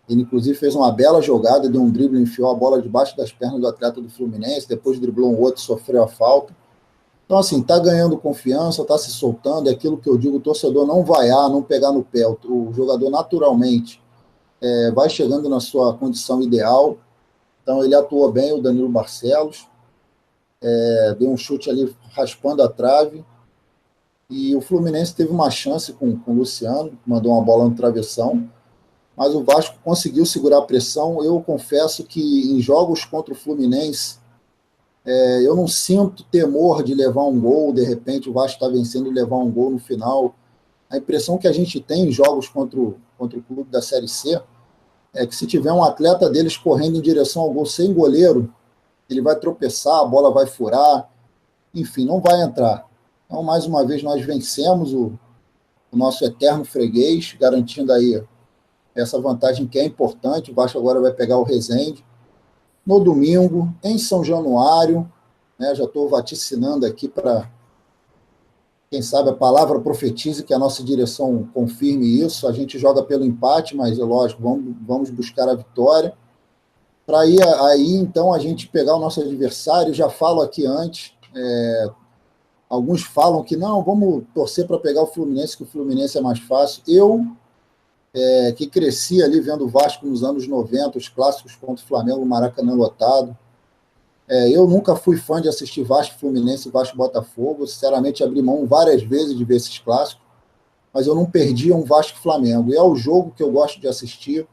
Ele, inclusive, fez uma bela jogada, deu um drible, enfiou a bola debaixo das pernas do atleta do Fluminense, depois driblou um outro, sofreu a falta. Então, assim, está ganhando confiança, está se soltando, é aquilo que eu digo, o torcedor não vaiar, não pegar no pé. O jogador, naturalmente, vai chegando na sua condição ideal. Então, ele atuou bem, o Danilo Barcelos, deu um chute ali raspando a trave, e o Fluminense teve uma chance com o Luciano, mandou uma bola no travessão, mas o Vasco conseguiu segurar a pressão. Eu confesso que em jogos contra o Fluminense, eu não sinto temor de levar um gol, de repente o Vasco está vencendo e levar um gol no final. A impressão que a gente tem em jogos contra o clube da Série C é que se tiver um atleta deles correndo em direção ao gol sem goleiro, ele vai tropeçar, a bola vai furar, enfim, não vai entrar. Então, mais uma vez, nós vencemos o nosso eterno freguês, garantindo aí essa vantagem que é importante. O Vasco agora vai pegar o Resende no domingo, em São Januário, né? Já estou vaticinando aqui para, quem sabe, a palavra profetize, que a nossa direção confirme isso. A gente joga pelo empate, mas é lógico, vamos buscar a vitória. Para aí, então, a gente pegar o nosso adversário. Já falo aqui antes, alguns falam que não, vamos torcer para pegar o Fluminense, que o Fluminense é mais fácil. Eu, que cresci ali vendo o Vasco nos anos 90, os clássicos contra o Flamengo, o Maracanã lotado, eu nunca fui fã de assistir Vasco Fluminense e Vasco Botafogo. Sinceramente, abri mão várias vezes de ver esses clássicos, mas eu não perdia um Vasco Flamengo. E é o jogo que eu gosto de assistir,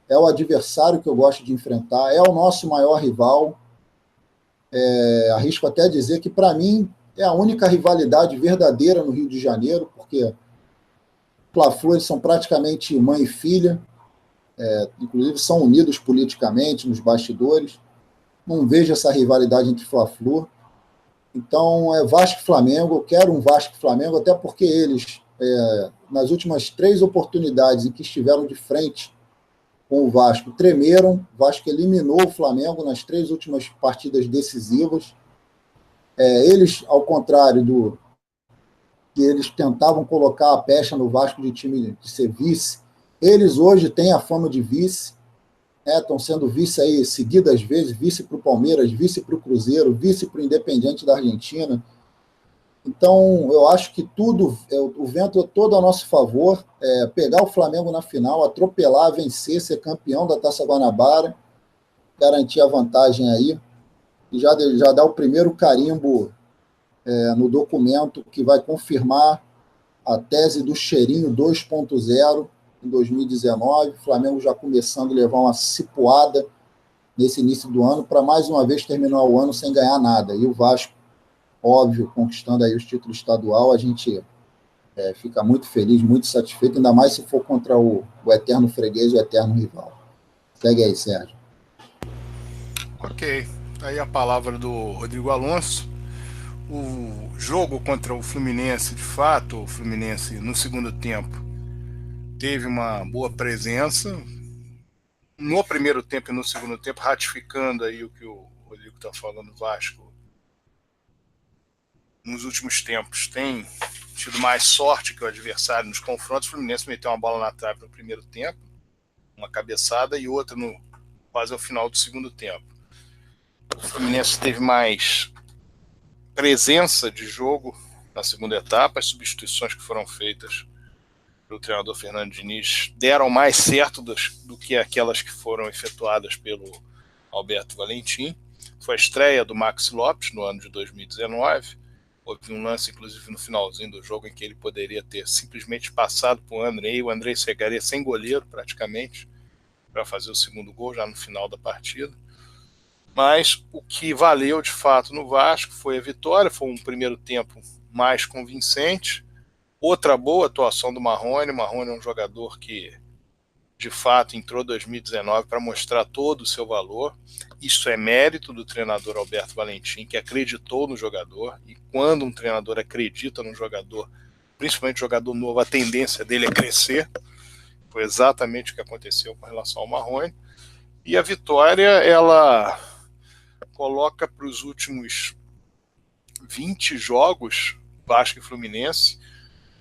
é o adversário que eu gosto de enfrentar, é o nosso maior rival. Arrisco até dizer que, para mim, é a única rivalidade verdadeira no Rio de Janeiro, porque Fla-Flu, eles são praticamente mãe e filha, inclusive são unidos politicamente nos bastidores. Não vejo essa rivalidade entre Fla-Flu. Então, Vasco e Flamengo. Eu quero um Vasco e Flamengo, até porque eles, nas últimas 3 oportunidades em que estiveram de frente com o Vasco, tremeram. O Vasco eliminou o Flamengo nas 3 últimas partidas decisivas. Eles, ao contrário que eles tentavam colocar a pecha no Vasco de time de ser vice, eles hoje têm a fama de vice, estão sendo vice aí seguidas vezes, vice para o Palmeiras, vice para o Cruzeiro, vice para o Independiente da Argentina. Então, eu acho que o vento é todo a nosso favor, pegar o Flamengo na final, atropelar, vencer, ser campeão da Taça Guanabara, garantir a vantagem aí, e já dar o primeiro carimbo no documento que vai confirmar a tese do cheirinho 2.0 em 2019, o Flamengo já começando a levar uma cipuada nesse início do ano, para mais uma vez terminar o ano sem ganhar nada. E o Vasco, óbvio, conquistando aí os títulos estadual, a gente fica muito feliz, muito satisfeito, ainda mais se for contra o eterno freguês, o eterno rival. Segue aí, Sérgio. Ok, aí a palavra do Rodrigo Alonso. O jogo contra o Fluminense, de fato, o Fluminense no segundo tempo teve uma boa presença no primeiro tempo e no segundo tempo, ratificando aí o que o Rodrigo está falando. O Vasco nos últimos tempos tem tido mais sorte que o adversário nos confrontos. O Fluminense meteu uma bola na trave no primeiro tempo, uma cabeçada, e outra quase ao final do segundo tempo. O Fluminense teve mais presença de jogo na segunda etapa, as substituições que foram feitas pelo treinador Fernando Diniz deram mais certo do que aquelas que foram efetuadas pelo Alberto Valentim. Foi a estreia do Maxi Lopes no ano de 2019. Houve um lance, inclusive, no finalzinho do jogo em que ele poderia ter simplesmente passado para o Andrei. O Andrei chegaria sem goleiro, praticamente, para fazer o segundo gol já no final da partida. Mas o que valeu, de fato, no Vasco foi a vitória. Foi um primeiro tempo mais convincente. Outra boa atuação do Marrone. O Marrone é um jogador que, de fato, entrou em 2019 para mostrar todo o seu valor. Isso é mérito do treinador Alberto Valentim, que acreditou no jogador. E quando um treinador acredita no jogador, principalmente jogador novo, a tendência dele é crescer. Foi exatamente o que aconteceu com relação ao Marrone. E a vitória, ela coloca para os últimos 20 jogos, Vasco e Fluminense,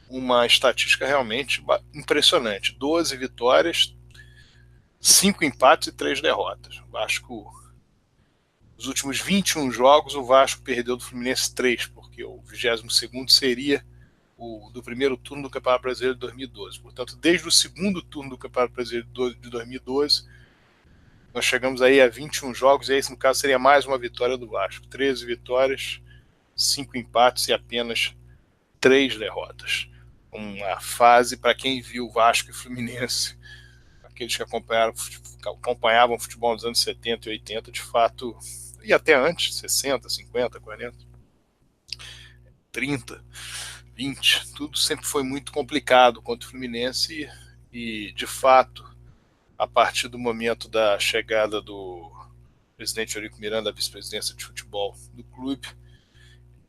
uma estatística realmente impressionante. 12 vitórias, 5 empates e 3 derrotas. O Vasco, nos últimos 21 jogos, o Vasco perdeu do Fluminense 3, porque o 22º seria o do primeiro turno do Campeonato Brasileiro de 2012. Portanto, desde o segundo turno do Campeonato Brasileiro de 2012, nós chegamos aí a 21 jogos, e esse, no caso, seria mais uma vitória do Vasco. 13 vitórias, 5 empates e apenas 3 derrotas. Uma fase, para quem viu Vasco e Fluminense, aqueles que acompanhavam o futebol nos anos 70 e 80, de fato, e até antes, 60, 50, 40, 30, 20, tudo sempre foi muito complicado contra o Fluminense e, de fato, a partir do momento da chegada do presidente Eurico Miranda à vice-presidência de futebol do clube,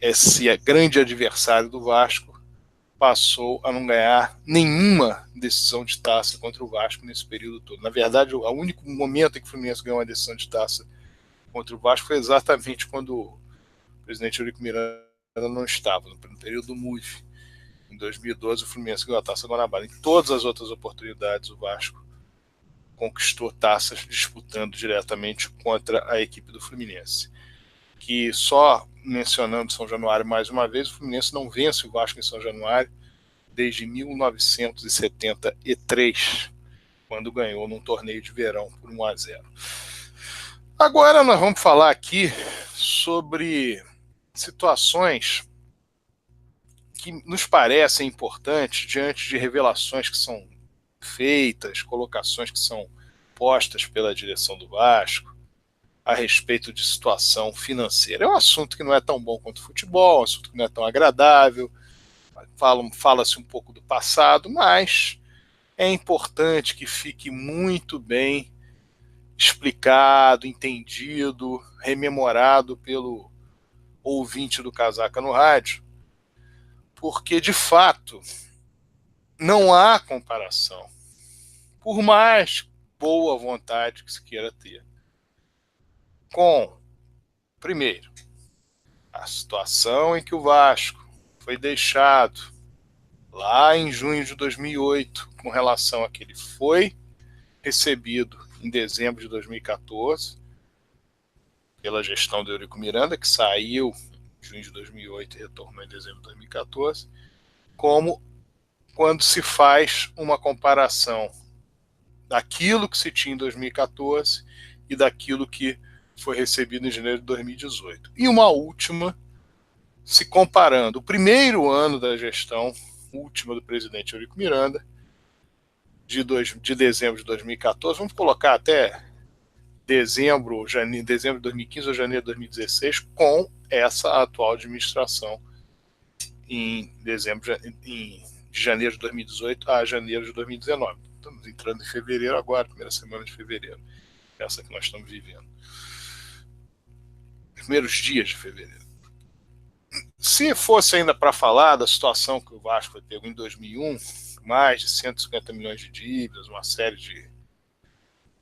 esse grande adversário do Vasco passou a não ganhar nenhuma decisão de taça contra o Vasco nesse período todo. Na verdade, o único momento em que o Fluminense ganhou uma decisão de taça contra o Vasco foi exatamente quando o presidente Eurico Miranda não estava, no período do MUV. Em 2012, o Fluminense ganhou a Taça Guanabara. Em todas as outras oportunidades, o Vasco conquistou taças disputando diretamente contra a equipe do Fluminense. Que só mencionando São Januário mais uma vez, o Fluminense não vence o Vasco em São Januário desde 1973, quando ganhou num torneio de verão por 1-0. Agora nós vamos falar aqui sobre situações que nos parecem importantes diante de revelações que são feitas, colocações que são postas pela direção do Vasco a respeito de situação financeira. É um assunto que não é tão bom quanto o futebol, um assunto que não é tão agradável, fala-se um pouco do passado, mas é importante que fique muito bem explicado, entendido, rememorado pelo ouvinte do Casaca no Rádio, porque, de fato, não há comparação, por mais boa vontade que se queira ter, com, primeiro, a situação em que o Vasco foi deixado lá em junho de 2008, com relação a que ele foi recebido em dezembro de 2014, pela gestão do Eurico Miranda, que saiu em junho de 2008 e retornou em dezembro de 2014, como quando se faz uma comparação daquilo que se tinha em 2014 e daquilo que foi recebido em janeiro de 2018. E uma última, se comparando o primeiro ano da gestão última do presidente Eurico Miranda, de dezembro de 2014, vamos colocar até dezembro de 2015 ou janeiro de 2016, com essa atual administração em de janeiro de 2018 a janeiro de 2019. Estamos entrando em fevereiro agora, primeira semana de fevereiro, essa que nós estamos vivendo. Primeiros dias de fevereiro. Se fosse ainda para falar da situação que o Vasco foi pego em 2001, mais de 150 milhões de dívidas, uma série de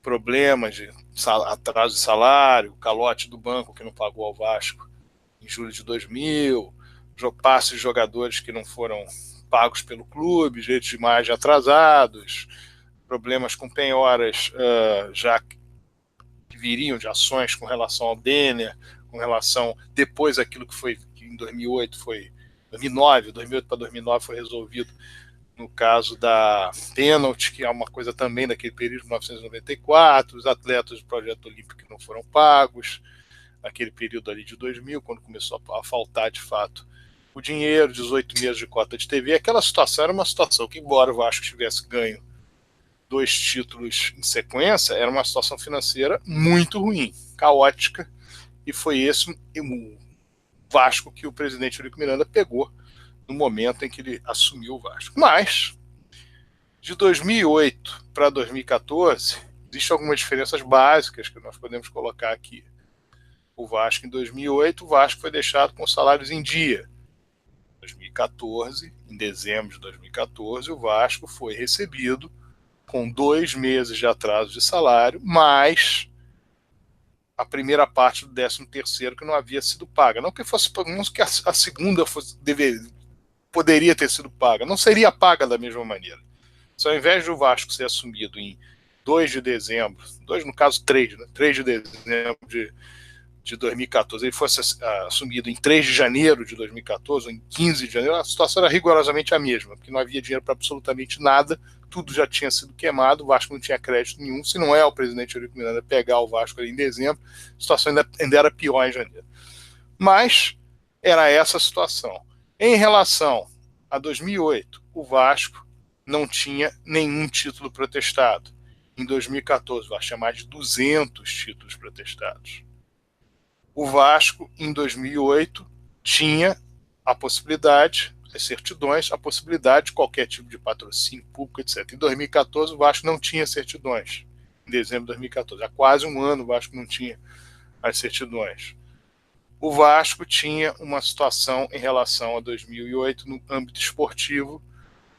problemas de atraso de salário, calote do banco que não pagou ao Vasco em julho de 2000, passes de jogadores que não foram pagos pelo clube, direitos de imagem atrasados, problemas com penhoras já que viriam de ações com relação ao Denner, com relação depois daquilo que em 2008 foi 2009, 2008 para 2009 foi resolvido no caso da pênalti, que é uma coisa também daquele período de 1994, os atletas do Projeto Olímpico que não foram pagos, naquele período ali de 2000, quando começou a faltar de fato o dinheiro, 18 meses de cota de TV. Aquela situação era uma situação que, embora o Vasco tivesse ganho 2 títulos em sequência, era uma situação financeira muito ruim, caótica, e foi esse o Vasco que o presidente Eurico Miranda pegou no momento em que ele assumiu o Vasco. Mas, de 2008 para 2014, existem algumas diferenças básicas que nós podemos colocar aqui. O Vasco, em 2008, o Vasco foi deixado com salários em dia. Em 2014, em dezembro de 2014, o Vasco foi recebido com 2 meses de atraso de salário, mais a primeira parte do 13º que não havia sido paga. Não que a segunda poderia ter sido paga, não seria paga da mesma maneira. Se ao invés do Vasco ser assumido em 2 de dezembro, 2 no caso 3, né? 3 de dezembro de 2014, ele fosse assumido em 3 de janeiro de 2014, ou em 15 de janeiro, a situação era rigorosamente a mesma, porque não havia dinheiro para absolutamente nada, tudo já tinha sido queimado, o Vasco não tinha crédito nenhum. Se não é o presidente Eurico Miranda pegar o Vasco ali em dezembro, a situação ainda era pior em janeiro. Mas era essa a situação. Em relação a 2008, o Vasco não tinha nenhum título protestado. Em 2014, o Vasco tinha mais de 200 títulos protestados. O Vasco, em 2008, tinha a possibilidade, as certidões, a possibilidade de qualquer tipo de patrocínio público, etc. Em 2014, o Vasco não tinha certidões. Em dezembro de 2014, há quase um ano, o Vasco não tinha as certidões. O Vasco tinha uma situação em relação a 2008 no âmbito esportivo.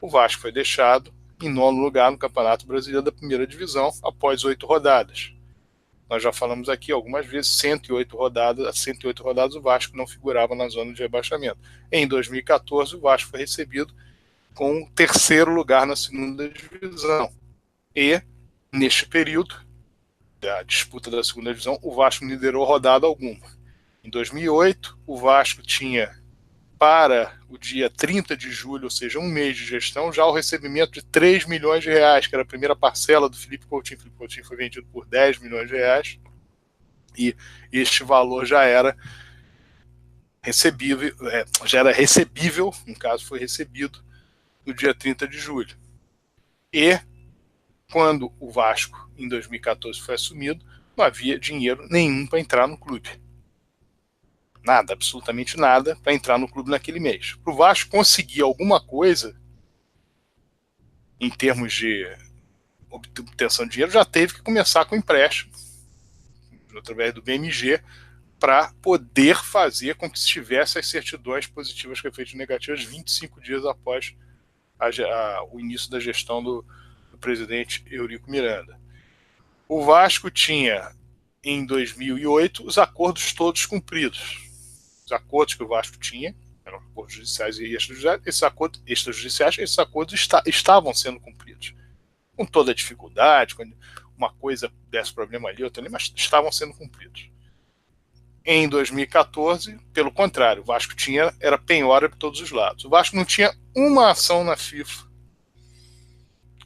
O Vasco foi deixado em 9º lugar no Campeonato Brasileiro da Primeira Divisão após 8 rodadas. Nós já falamos aqui algumas vezes, 108 rodadas o Vasco não figurava na zona de rebaixamento. Em 2014, o Vasco foi recebido com o 3º lugar na segunda divisão. E, neste período da disputa da segunda divisão, o Vasco liderou rodada alguma. Em 2008, o Vasco tinha, para o dia 30 de julho, ou seja, um mês de gestão, já o recebimento de 3 milhões de reais, que era a primeira parcela do Felipe Coutinho. Felipe Coutinho foi vendido por 10 milhões de reais, e este valor já era recebível, no caso foi recebido no dia 30 de julho. E, quando o Vasco, em 2014, foi assumido, não havia dinheiro nenhum para entrar no clube. Nada, absolutamente nada, para entrar no clube naquele mês. Para o Vasco conseguir alguma coisa, em termos de obtenção de dinheiro, já teve que começar com empréstimo, através do BMG, para poder fazer com que se tivesse as certidões positivas com efeitos negativos 25 dias após o início da gestão do presidente Eurico Miranda. O Vasco tinha, em 2008, os acordos todos cumpridos. Os acordos que o Vasco tinha, eram acordos judiciais e extrajudiciais, esses acordos estavam sendo cumpridos. Com toda a dificuldade, quando uma coisa desse problema ali, outra ali, mas estavam sendo cumpridos. Em 2014, pelo contrário, o Vasco era penhora por todos os lados. O Vasco não tinha uma ação na FIFA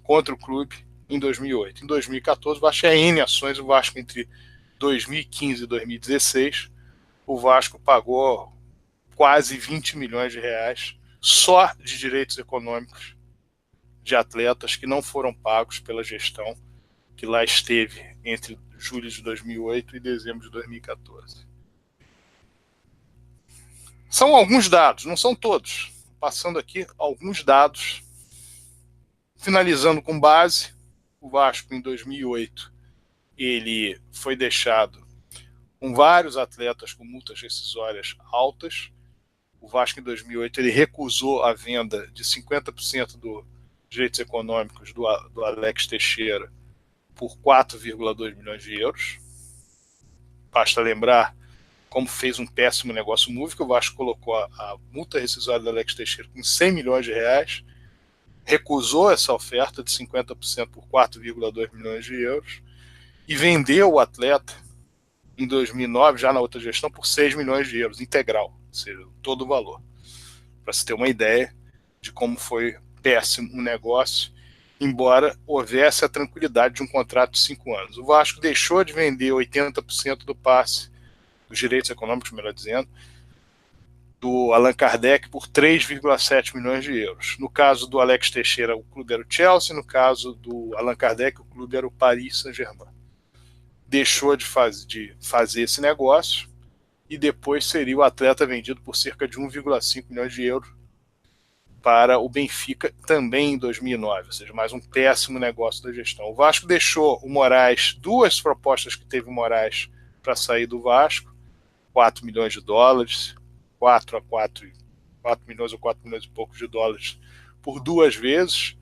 contra o clube em 2008. Em 2014, o Vasco tinha N ações. O Vasco, entre 2015 e 2016, o Vasco pagou quase 20 milhões de reais só de direitos econômicos de atletas que não foram pagos pela gestão que lá esteve entre julho de 2008 e dezembro de 2014. São alguns dados, não são todos. Passando aqui alguns dados. Finalizando com base, o Vasco em 2008 ele foi deixado com vários atletas com multas rescisórias altas. O Vasco em 2008 ele recusou a venda de 50% dos direitos econômicos do Alex Teixeira por 4,2 milhões de euros. Basta lembrar como fez um péssimo negócio MUVI, que o Vasco colocou a multa rescisória do Alex Teixeira com 100 milhões de reais, recusou essa oferta de 50% por 4,2 milhões de euros e vendeu o atleta em 2009, já na outra gestão, por 6 milhões de euros, integral. ou seja, todo o valor. Para se ter uma ideia de como foi péssimo o negócio, embora houvesse a tranquilidade de um contrato de 5 anos. O Vasco deixou de vender 80% do passe, dos direitos econômicos, melhor dizendo, do Allan Kardec por 3,7 milhões de euros. No caso do Alex Teixeira, o clube era o Chelsea, no caso do Allan Kardec, o clube era o Paris Saint-Germain. Deixou de fazer esse negócio e depois seria o atleta vendido por cerca de 1,5 milhões de euros para o Benfica também em 2009, ou seja, mais um péssimo negócio da gestão. O Vasco deixou o Moraes, 2 propostas que teve o Moraes para sair do Vasco, 4 milhões de dólares, 4 milhões ou 4 milhões e poucos de dólares por 2 vezes,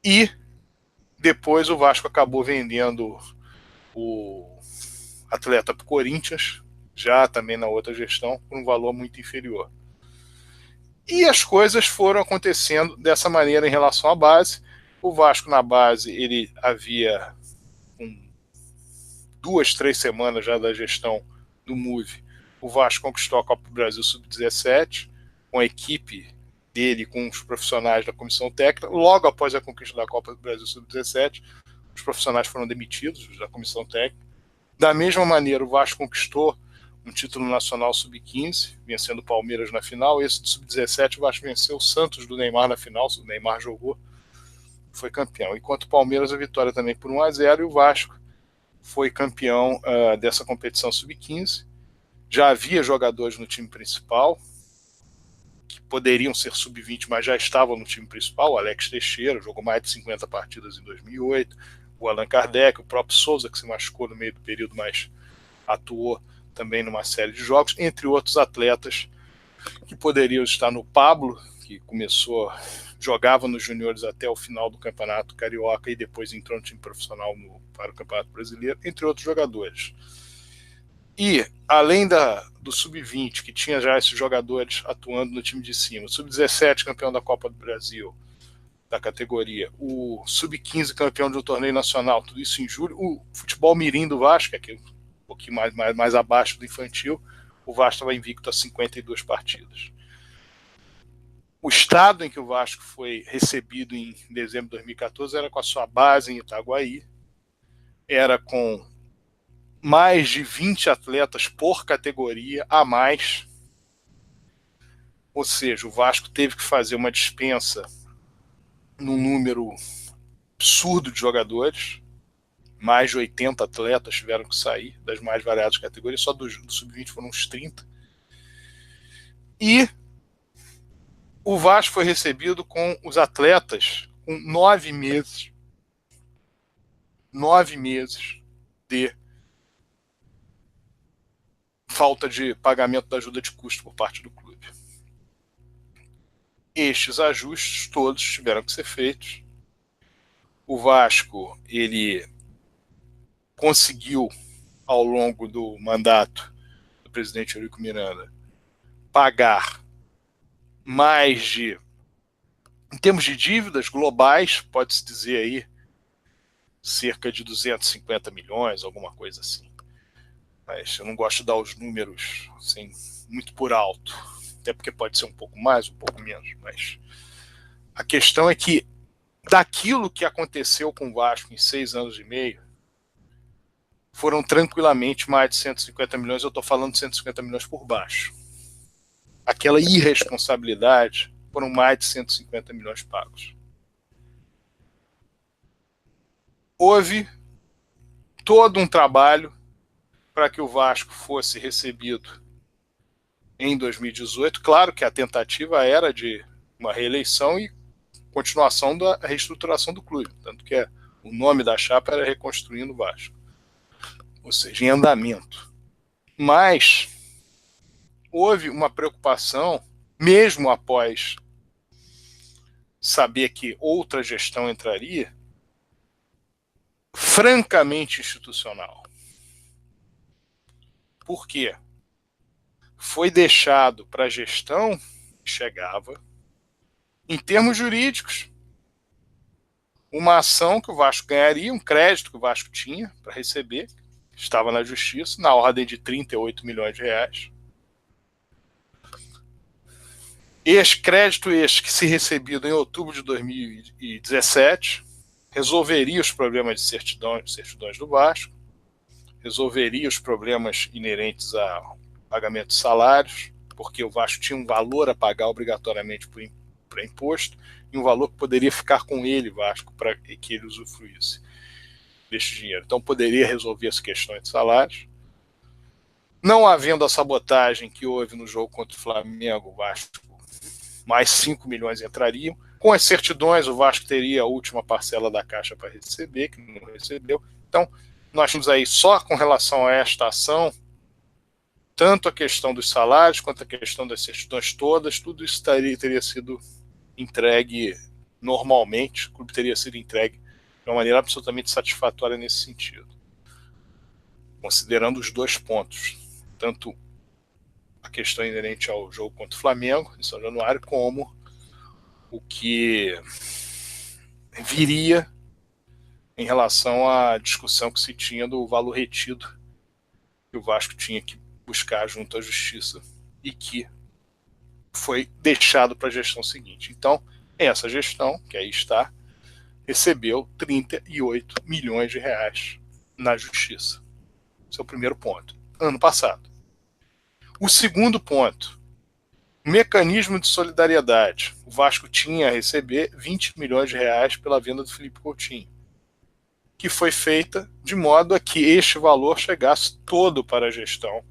e depois o Vasco acabou vendendo o atleta para o Corinthians, já também na outra gestão, por um valor muito inferior. E as coisas foram acontecendo dessa maneira em relação à base. O Vasco na base, ele havia 2, 3 semanas já da gestão do MUV, o Vasco conquistou a Copa do Brasil Sub-17, com a equipe dele, com os profissionais da comissão técnica. Logo após a conquista da Copa do Brasil Sub-17, os profissionais foram demitidos da comissão técnica. Da mesma maneira, o Vasco conquistou um título nacional Sub-15, vencendo o Palmeiras na final. Esse do Sub-17, o Vasco venceu o Santos do Neymar na final. O Neymar jogou, foi campeão. Enquanto o Palmeiras, a vitória também por 1-0, e o Vasco foi campeão dessa competição Sub-15. Já havia jogadores no time principal, que poderiam ser Sub-20, mas já estavam no time principal. O Alex Teixeira jogou mais de 50 partidas em 2008. O Allan Kardec, o próprio Souza, que se machucou no meio do período, mas atuou também numa série de jogos, entre outros atletas que poderiam estar no Pablo, que jogava nos juniores até o final do Campeonato Carioca e depois entrou no time profissional para o Campeonato Brasileiro, entre outros jogadores. E, além do Sub-20, que tinha já esses jogadores atuando no time de cima, o Sub-17 campeão da Copa do Brasil, da categoria, o Sub-15 campeão de um torneio nacional, tudo isso em julho, o futebol mirim do Vasco, que é um pouquinho mais abaixo do infantil, o Vasco estava invicto a 52 partidas. O estado em que o Vasco foi recebido em dezembro de 2014 era com a sua base em Itaguaí, era com mais de 20 atletas por categoria a mais, ou seja, o Vasco teve que fazer uma dispensa num número absurdo de jogadores. Mais de 80 atletas tiveram que sair das mais variadas categorias, só do Sub-20 foram uns 30. E o Vasco foi recebido com os atletas com 9 meses de falta de pagamento da ajuda de custo por parte do clube. Estes ajustes todos tiveram que ser feitos. O Vasco, ele conseguiu, ao longo do mandato do presidente Eurico Miranda, pagar mais de, em termos de dívidas globais, pode-se dizer aí, cerca de 250 milhões, alguma coisa assim. Mas eu não gosto de dar os números assim, muito por alto, até porque pode ser um pouco mais, um pouco menos, mas a questão é que daquilo que aconteceu com o Vasco em 6 anos e meio, foram tranquilamente mais de 150 milhões, eu estou falando de 150 milhões por baixo. Aquela irresponsabilidade, foram mais de 150 milhões pagos. Houve todo um trabalho para que o Vasco fosse recebido em 2018. Claro que a tentativa era de uma reeleição e continuação da reestruturação do clube, tanto que o nome da chapa era Reconstruindo o Vasco, ou seja, em andamento. Mas houve uma preocupação, mesmo após saber que outra gestão entraria, francamente institucional. Por quê? Foi deixado para a gestão que chegava, em termos jurídicos, uma ação que o Vasco ganharia, um crédito que o Vasco tinha para receber, estava na justiça, na ordem de 38 milhões de reais, Crédito este que, se recebido em outubro de 2017, resolveria os problemas de certidões do Vasco, resolveria os problemas inerentes a pagamento de salários, porque o Vasco tinha um valor a pagar obrigatoriamente para imposto, e um valor que poderia ficar com ele, Vasco, para que ele usufruísse deste dinheiro. Então poderia resolver as questões de salários. Não havendo a sabotagem que houve no jogo contra o Flamengo, o Vasco, mais 5 milhões entrariam. Com as certidões, o Vasco teria a última parcela da Caixa para receber, que não recebeu. Então, nós temos aí, só com relação a esta ação, tanto a questão dos salários quanto a questão das certidões todas, tudo isso teria sido entregue normalmente, o clube teria sido entregue de uma maneira absolutamente satisfatória nesse sentido. Considerando os dois pontos, tanto a questão inerente ao jogo contra o Flamengo, em São Januário, como o que viria em relação à discussão que se tinha do valor retido que o Vasco tinha que buscar junto à Justiça e que foi deixado para a gestão seguinte. Então, essa gestão, que aí está, recebeu 38 milhões de reais na Justiça. Esse é o primeiro ponto. Ano passado. O segundo ponto, mecanismo de solidariedade. O Vasco tinha a receber 20 milhões de reais pela venda do Felipe Coutinho, que foi feita de modo a que este valor chegasse todo para a gestão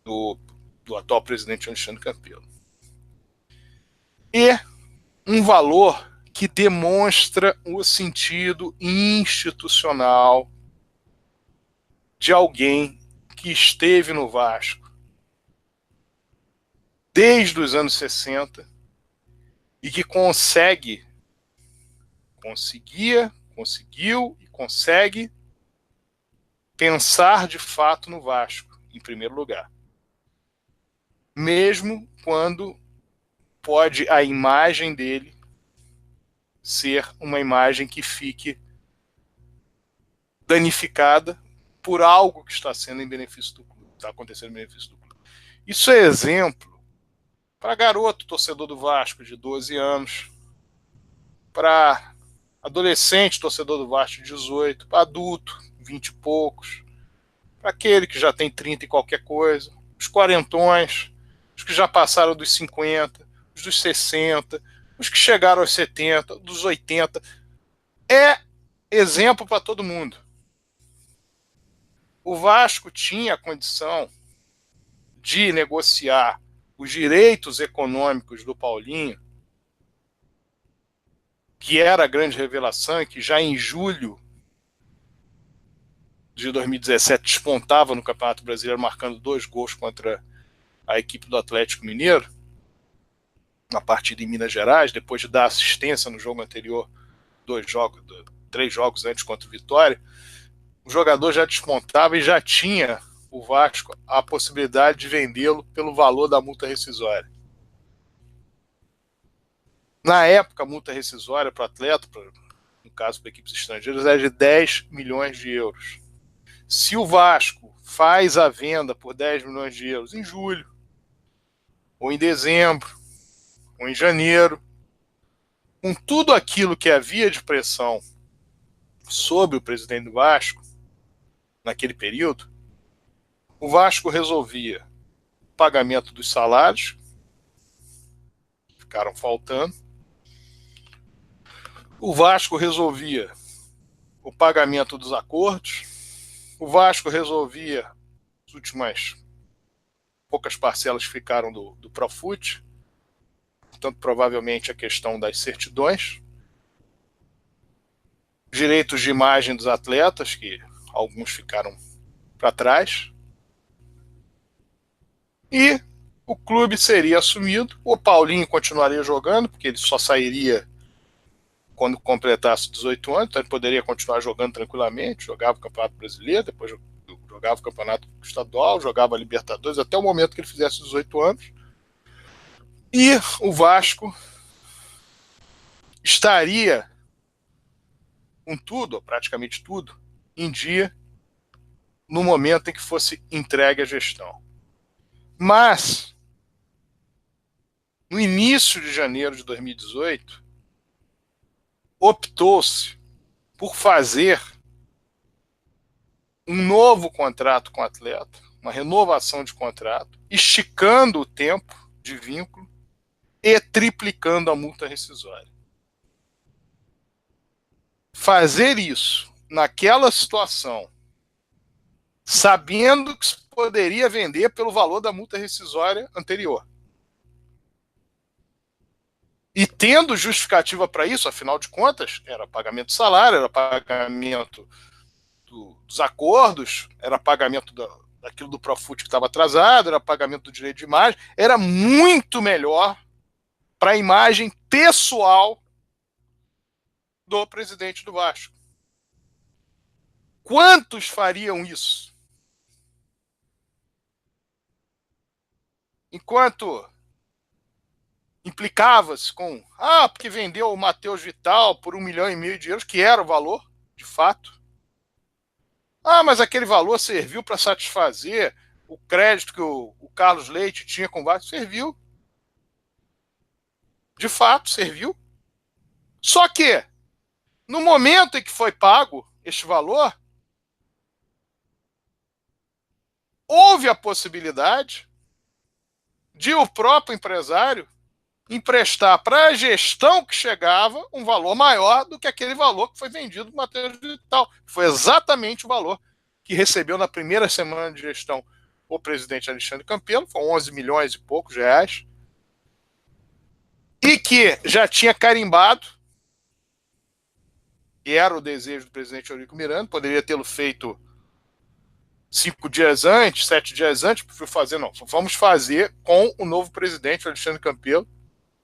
do atual presidente Alexandre Campelo. E um valor que demonstra o sentido institucional de alguém que esteve no Vasco desde os anos 60 e que conseguiu e consegue pensar de fato no Vasco, em primeiro lugar. Mesmo quando pode a imagem dele ser uma imagem que fique danificada por algo que está sendo em benefício do clube, está acontecendo em benefício do clube. Isso é exemplo para garoto torcedor do Vasco de 12 anos, para adolescente torcedor do Vasco de 18, para adulto, 20 e poucos, para aquele que já tem 30 e qualquer coisa, os quarentões, os que já passaram dos 50, os dos 60, os que chegaram aos 70, dos 80. É exemplo para todo mundo. O Vasco tinha a condição de negociar os direitos econômicos do Paulinho, que era a grande revelação e que já em julho de 2017 despontava no Campeonato Brasileiro, marcando 2 gols contra a equipe do Atlético Mineiro, na partida em Minas Gerais, depois de dar assistência no jogo anterior, 3 jogos antes contra o Vitória. O jogador já despontava e já tinha o Vasco a possibilidade de vendê-lo pelo valor da multa rescisória. Na época, a multa rescisória para o atleta, no caso para equipes estrangeiras, era de 10 milhões de euros. Se o Vasco faz a venda por 10 milhões de euros em julho, ou em dezembro, ou em janeiro, com tudo aquilo que havia de pressão sobre o presidente do Vasco, naquele período, o Vasco resolvia o pagamento dos salários, que ficaram faltando, o Vasco resolvia o pagamento dos acordos, o Vasco resolvia as últimas poucas parcelas que ficaram do Profut, portanto, provavelmente a questão das certidões, direitos de imagem dos atletas, que alguns ficaram para trás, e o clube seria assumido, o Paulinho continuaria jogando, porque ele só sairia quando completasse 18 anos, então ele poderia continuar jogando tranquilamente, jogava o Campeonato Brasileiro, depois jogava o Campeonato Estadual, jogava a Libertadores, até o momento que ele fizesse 18 anos. E o Vasco estaria com tudo, ou praticamente tudo, em dia, no momento em que fosse entregue a gestão. Mas no início de janeiro de 2018, optou-se por fazer um novo contrato com o atleta, uma renovação de contrato, esticando o tempo de vínculo e triplicando a multa rescisória. Fazer isso naquela situação, sabendo que se poderia vender pelo valor da multa rescisória anterior, e tendo justificativa para isso, afinal de contas, era pagamento de salário, era pagamento dos acordos, era pagamento daquilo do Profut que estava atrasado, era pagamento do direito de imagem, era muito melhor para a imagem pessoal do presidente do Vasco. Quantos fariam isso? Enquanto implicava-se com porque vendeu o Matheus Vital por 1,5 milhão de euros, que era o valor, de fato. Mas aquele valor serviu para satisfazer o crédito que o Carlos Leite tinha com o Vasco. Serviu. De fato, serviu. Só que, no momento em que foi pago este valor, houve a possibilidade de o próprio empresário emprestar para a gestão que chegava um valor maior do que aquele valor que foi vendido do Matheus Vital. Foi exatamente o valor que recebeu na primeira semana de gestão o presidente Alexandre Campelo, foi 11 milhões e poucos reais, e que já tinha carimbado, e era o desejo do presidente Eurico Miranda, poderia tê-lo feito 5 dias antes, 7 dias antes, prefiro fazer, não, vamos fazer com o novo presidente Alexandre Campelo,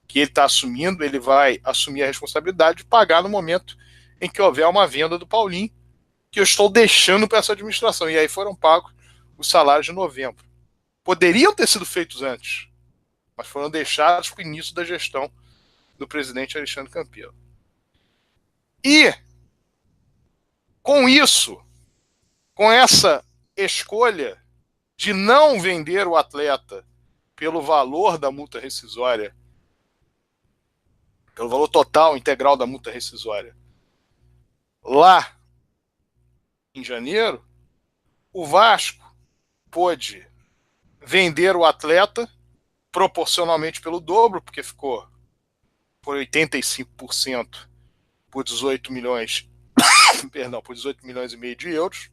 que ele está assumindo, ele vai assumir a responsabilidade de pagar no momento em que houver uma venda do Paulinho, que eu estou deixando para essa administração. E aí foram pagos os salários de novembro. Poderiam ter sido feitos antes, mas foram deixados para o início da gestão do presidente Alexandre Campelo. E, com isso, com essa escolha de não vender o atleta pelo valor da multa rescisória, pelo valor total, integral da multa rescisória, lá em janeiro, o Vasco pôde vender o atleta proporcionalmente pelo dobro, porque ficou por 85% por 18 milhões, por 18 milhões e meio de euros.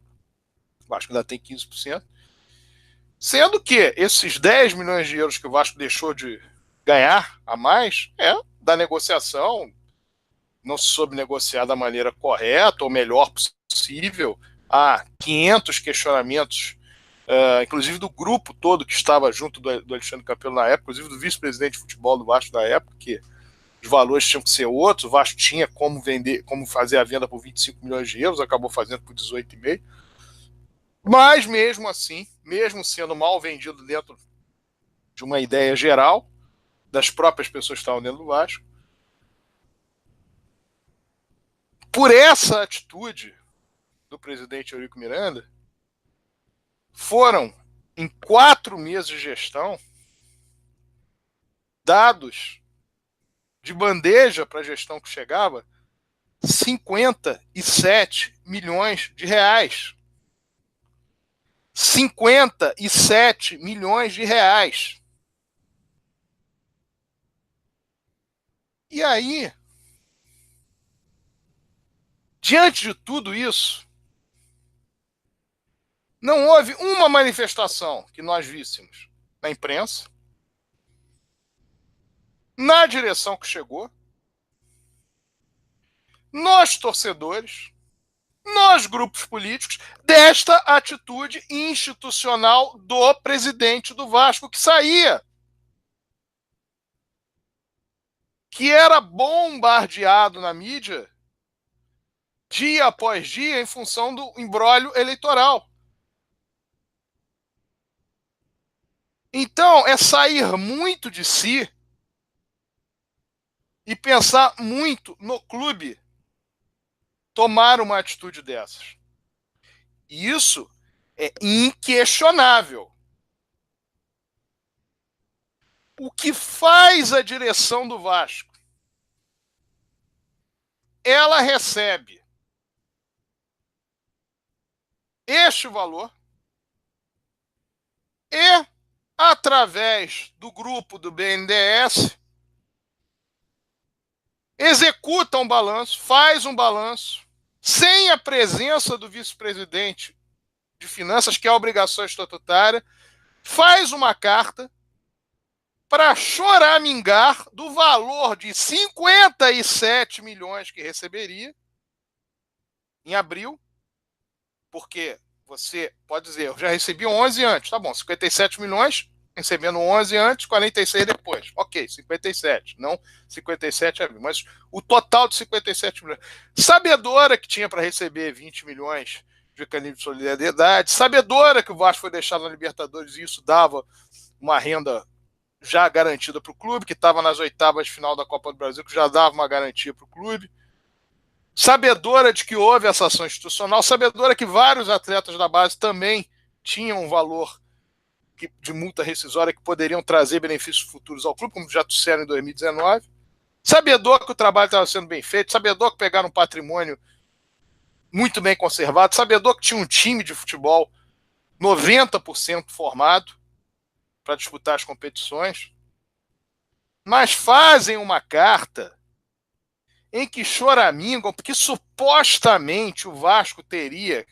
O Vasco ainda tem 15%. Sendo que esses 10 milhões de euros que o Vasco deixou de ganhar a mais da negociação, não se soube negociar da maneira correta ou melhor possível. Há 500 questionamentos, inclusive do grupo todo que estava junto do Alexandre Campelo na época, inclusive do vice-presidente de futebol do Vasco da época, que os valores tinham que ser outros, o Vasco tinha como vender, como fazer a venda por 25 milhões de euros, acabou fazendo por 18,5. Mas mesmo assim, mesmo sendo mal vendido dentro de uma ideia geral das próprias pessoas que estavam dentro do Vasco, por essa atitude do presidente Eurico Miranda, foram, em 4 meses de gestão, dados de bandeja para a gestão que chegava 57 milhões de reais. 57 milhões de reais. E aí, diante de tudo isso, não houve uma manifestação que nós víssemos na imprensa, na direção que chegou, nos torcedores, nos grupos políticos, desta atitude institucional do presidente do Vasco, que saía, que era bombardeado na mídia dia após dia em função do imbróglio eleitoral. Então, é sair muito de si e pensar muito no clube tomar uma atitude dessas. Isso é inquestionável. O que faz a direção do Vasco? Ela recebe este valor e, através do grupo do BNDES, executa um balanço, faz um balanço, sem a presença do vice-presidente de finanças, que é a obrigação estatutária, faz uma carta para choramingar do valor de 57 milhões que receberia em abril, porque você pode dizer, eu já recebi 11 antes, tá bom, 57 milhões, recebendo 11 antes, 46 depois. Ok, 57, não 57 abril, mas o total de 57 milhões. Sabedora que tinha para receber 20 milhões de mecanismo de solidariedade, sabedora que o Vasco foi deixado na Libertadores e isso dava uma renda já garantida para o clube, que estava nas oitavas de final da Copa do Brasil, que já dava uma garantia para o clube, sabedora de que houve essa ação institucional, sabedora que vários atletas da base também tinham um valor de multa rescisória que poderiam trazer benefícios futuros ao clube, como já trouxeram em 2019, sabedor que o trabalho estava sendo bem feito, sabedor que pegaram um patrimônio muito bem conservado, sabedor que tinha um time de futebol 90% formado para disputar as competições, mas fazem uma carta em que choramingam, porque supostamente o Vasco teria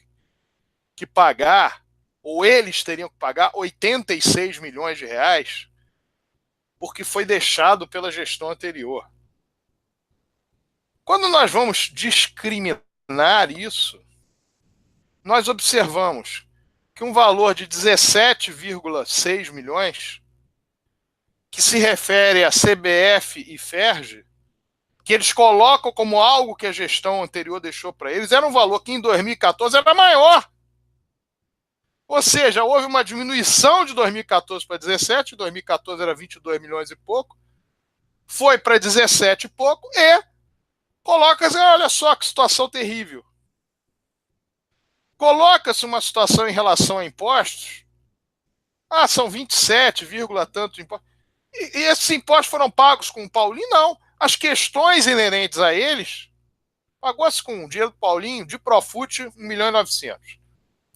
que pagar, ou eles teriam que pagar 86 milhões de reais, porque foi deixado pela gestão anterior. Quando nós vamos discriminar isso, nós observamos que um valor de 17,6 milhões, que se refere a CBF e FERJ, que eles colocam como algo que a gestão anterior deixou para eles, era um valor que em 2014 era maior. Ou seja, houve uma diminuição de 2014 para 17, 2014 era 22 milhões e pouco, foi para 17 e pouco e coloca-se, olha só que situação terrível. Coloca-se uma situação em relação a impostos, são 27, tanto impostos. E esses impostos foram pagos com o Paulinho? Não. As questões inerentes a eles, pagou-se com o dinheiro do Paulinho, de Profut, 1,9 milhão.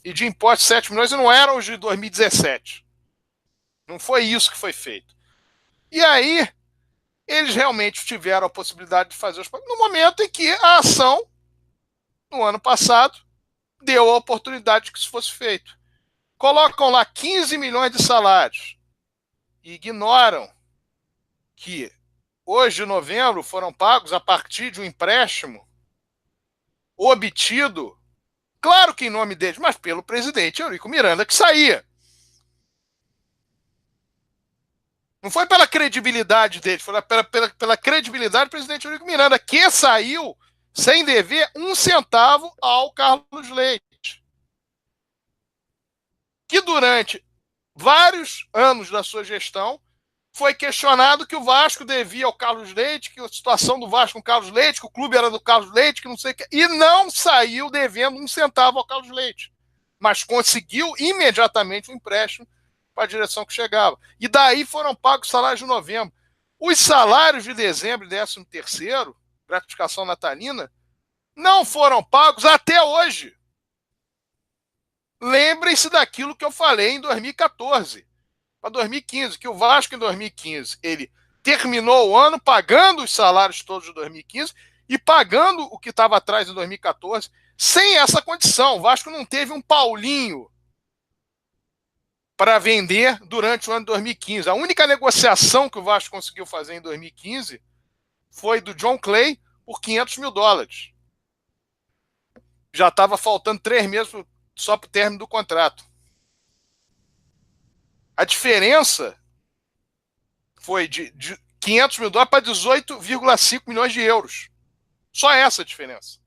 E de impostos, 7 milhões, e não eram os de 2017. Não foi isso que foi feito. E aí, eles realmente tiveram a possibilidade de fazer os pagamentos no momento em que a ação, no ano passado, deu a oportunidade de que isso fosse feito. Colocam lá 15 milhões de salários e ignoram que hoje, em novembro, foram pagos a partir de um empréstimo obtido, claro que em nome deles, mas pelo presidente Eurico Miranda, que saía. Não foi pela credibilidade deles, foi pela credibilidade do presidente Eurico Miranda, que saiu sem dever 1 centavo ao Carlos Leite, que durante vários anos da sua gestão foi questionado que o Vasco devia ao Carlos Leite, que a situação do Vasco com o Carlos Leite, que o clube era do Carlos Leite, que não sei o que, e não saiu devendo 1 centavo ao Carlos Leite, mas conseguiu imediatamente um empréstimo para a direção que chegava. E daí foram pagos os salários de novembro. Os salários de dezembro e 13º, gratificação natalina, não foram pagos até hoje. Lembrem-se daquilo que eu falei em 2014. Para 2015, que o Vasco em 2015 ele terminou o ano pagando os salários todos de 2015 e pagando o que estava atrás em 2014 sem essa condição. O Vasco não teve um Paulinho para vender durante o ano de 2015. A única negociação que o Vasco conseguiu fazer em 2015 foi do John Clay por $500 mil. Já estava faltando 3 meses só para o término do contrato. A diferença foi de $500 mil para 18,5 milhões de euros. Só essa a diferença.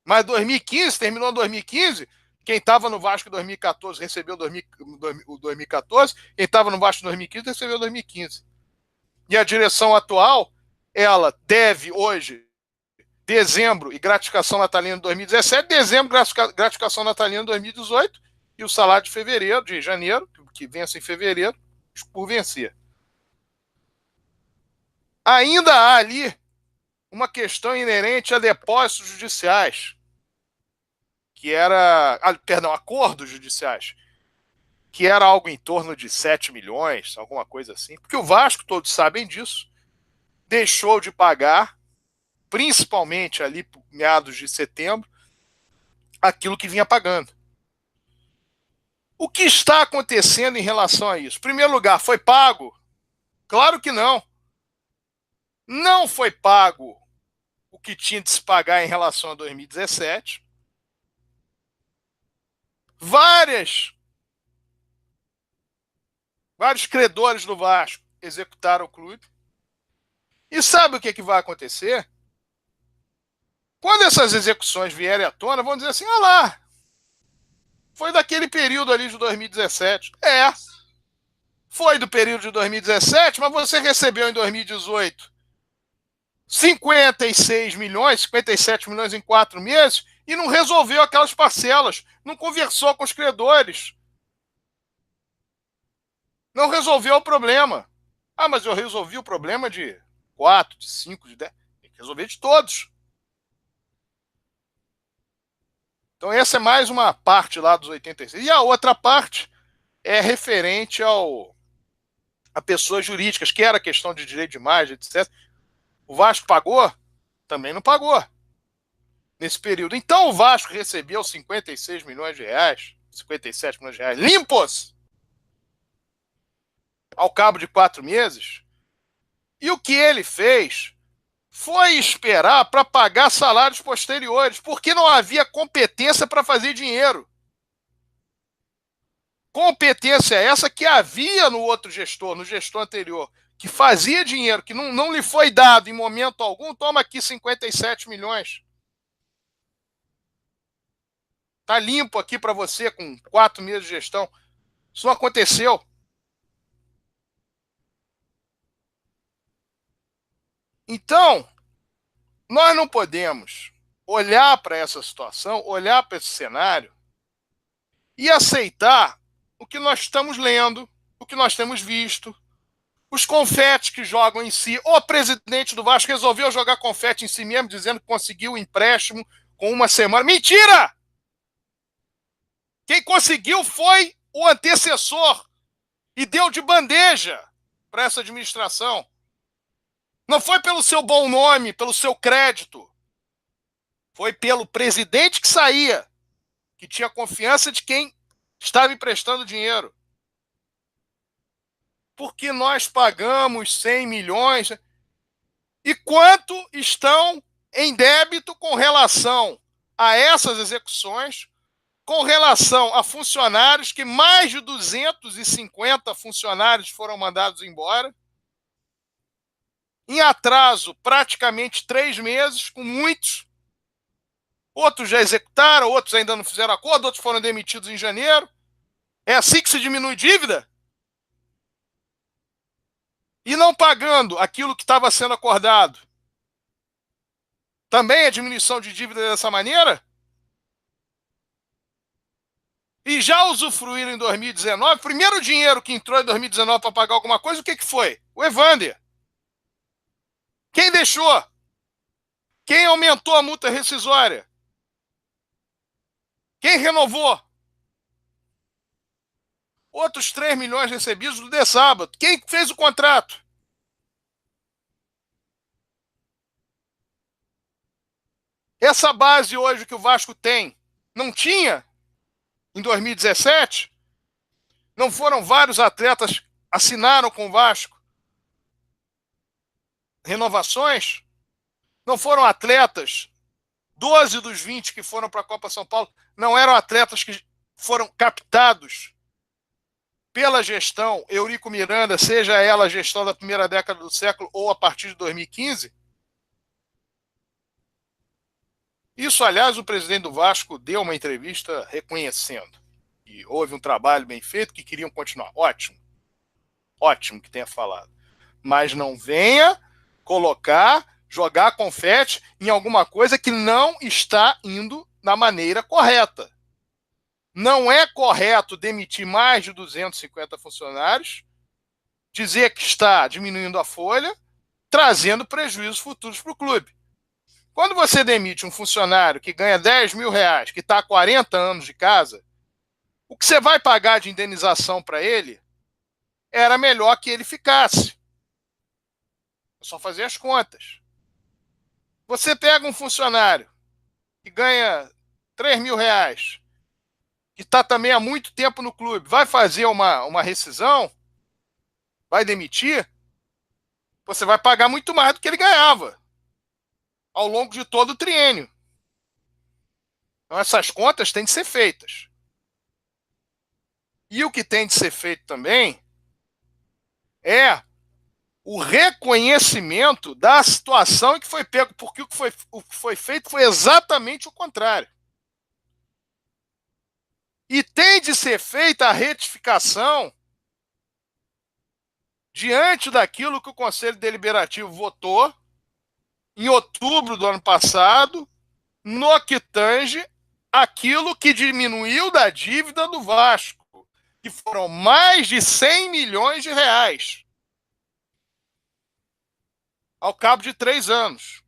Mas 2015, terminou 2015, quem estava no Vasco em 2014 recebeu 2014, quem estava no Vasco em 2015 recebeu 2015. E a direção atual, ela deve hoje dezembro e gratificação natalina de 2017, dezembro gratificação natalina de 2018 e o salário de janeiro, que vence em fevereiro, por vencer. ainda há ali uma questão inerente a depósitos judiciais, que era... acordos judiciais, que era algo em torno de 7 milhões, alguma coisa assim. Porque o Vasco, todos sabem disso, deixou de pagar, principalmente ali por meados de setembro, aquilo que vinha pagando. O que está acontecendo em relação a isso? Em primeiro lugar, foi pago? Claro que não. Não foi pago o que tinha de se pagar em relação a 2017. Vários credores do Vasco executaram o clube. E sabe o que vai acontecer? Quando essas execuções vierem à tona, vão dizer assim, ah lá, foi daquele período ali de 2017. Foi do período de 2017, mas você recebeu em 2018 56 milhões, 57 milhões em 4 meses e não resolveu aquelas parcelas, não conversou com os credores. Não resolveu o problema. Ah, mas eu resolvi o problema de 4, de 5, de 10. Tem que resolver de todos. Então essa é mais uma parte lá dos 86. E a outra parte é referente a pessoas jurídicas, que era questão de direito de imagem, etc. O Vasco pagou? Também não pagou. Nesse período. Então o Vasco recebeu 56 milhões de reais, 57 milhões de reais, limpos, ao cabo de 4 meses. E o que ele fez foi esperar para pagar salários posteriores, porque não havia competência para fazer dinheiro. Competência essa que havia no outro gestor, no gestor anterior, que fazia dinheiro, que não lhe foi dado em momento algum, toma aqui 57 milhões. Tá limpo aqui para você com 4 meses de gestão. Isso não aconteceu. Então, nós não podemos olhar para essa situação, olhar para esse cenário e aceitar o que nós estamos lendo, o que nós temos visto, os confetes que jogam em si. O presidente do Vasco resolveu jogar confete em si mesmo, dizendo que conseguiu o empréstimo com 1 semana. Mentira! Quem conseguiu foi o antecessor e deu de bandeja para essa administração. Não foi pelo seu bom nome, pelo seu crédito. Foi pelo presidente que saía, que tinha confiança de quem estava emprestando dinheiro. Porque nós pagamos 100 milhões. E quanto estão em débito com relação a essas execuções, com relação a funcionários, que mais de 250 funcionários foram mandados embora, em atraso praticamente 3 meses, com muitos. Outros já executaram, outros ainda não fizeram acordo, outros foram demitidos em janeiro. É assim que se diminui dívida? E não pagando aquilo que estava sendo acordado. Também é diminuição de dívida dessa maneira? E já usufruíram em 2019, primeiro dinheiro que entrou em 2019 para pagar alguma coisa, o que foi? O Evander. Quem deixou? Quem aumentou a multa rescisória? Quem renovou? Outros 3 milhões recebidos do de sábado. Quem fez o contrato? Essa base hoje que o Vasco tem, não tinha em 2017? Não foram vários atletas que assinaram com o Vasco renovações? Não foram atletas, 12 dos 20 que foram para a Copa São Paulo, não eram atletas que foram captados pela gestão Eurico Miranda, seja ela a gestão da primeira década do século ou a partir de 2015? Isso, aliás, o presidente do Vasco deu uma entrevista reconhecendo que houve um trabalho bem feito, que queriam continuar. Ótimo. Ótimo que tenha falado. Mas não venha jogar confete em alguma coisa que não está indo da maneira correta. Não é correto demitir mais de 250 funcionários, dizer que está diminuindo a folha, trazendo prejuízos futuros para o clube. Quando você demite um funcionário que ganha 10 mil reais, que está há 40 anos de casa, o que você vai pagar de indenização para ele era melhor que ele ficasse. É só fazer as contas. Você pega um funcionário que ganha 3 mil reais, que está também há muito tempo no clube, vai fazer uma rescisão, vai demitir, você vai pagar muito mais do que ele ganhava ao longo de todo o triênio. Então essas contas têm de ser feitas. E o que tem de ser feito também é o reconhecimento da situação em que foi pego, porque o que foi feito foi exatamente o contrário. E tem de ser feita a retificação diante daquilo que o Conselho Deliberativo votou em outubro do ano passado, no que tange aquilo que diminuiu da dívida do Vasco, que foram mais de 100 milhões de reais, ao cabo de 3 anos.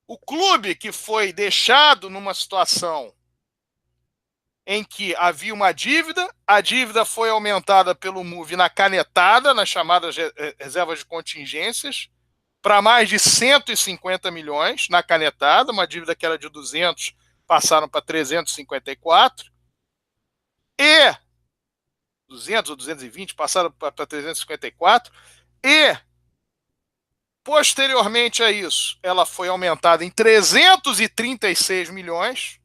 O clube que foi deixado numa situação em que havia uma dívida, a dívida foi aumentada pelo MUV na canetada, nas chamadas reservas de contingências, para mais de 150 milhões na canetada, uma dívida que era de 200, passaram para 354, e 200 ou 220 passaram para 354, e posteriormente a isso, ela foi aumentada em 336 milhões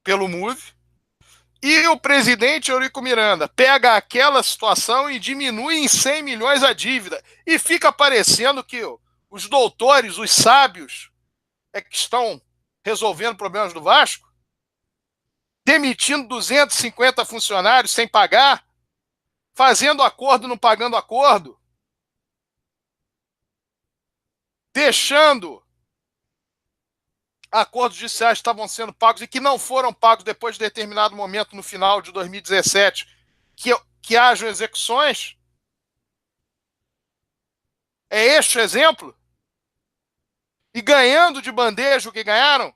pelo MUV, e o presidente Eurico Miranda pega aquela situação e diminui em 100 milhões a dívida, e fica parecendo que os doutores, os sábios, é que estão resolvendo problemas do Vasco, demitindo 250 funcionários sem pagar, fazendo acordo não pagando acordo, deixando acordos judiciais que estavam sendo pagos e que não foram pagos depois de determinado momento no final de 2017, que hajam execuções. É este o exemplo? E ganhando de bandeja o que ganharam?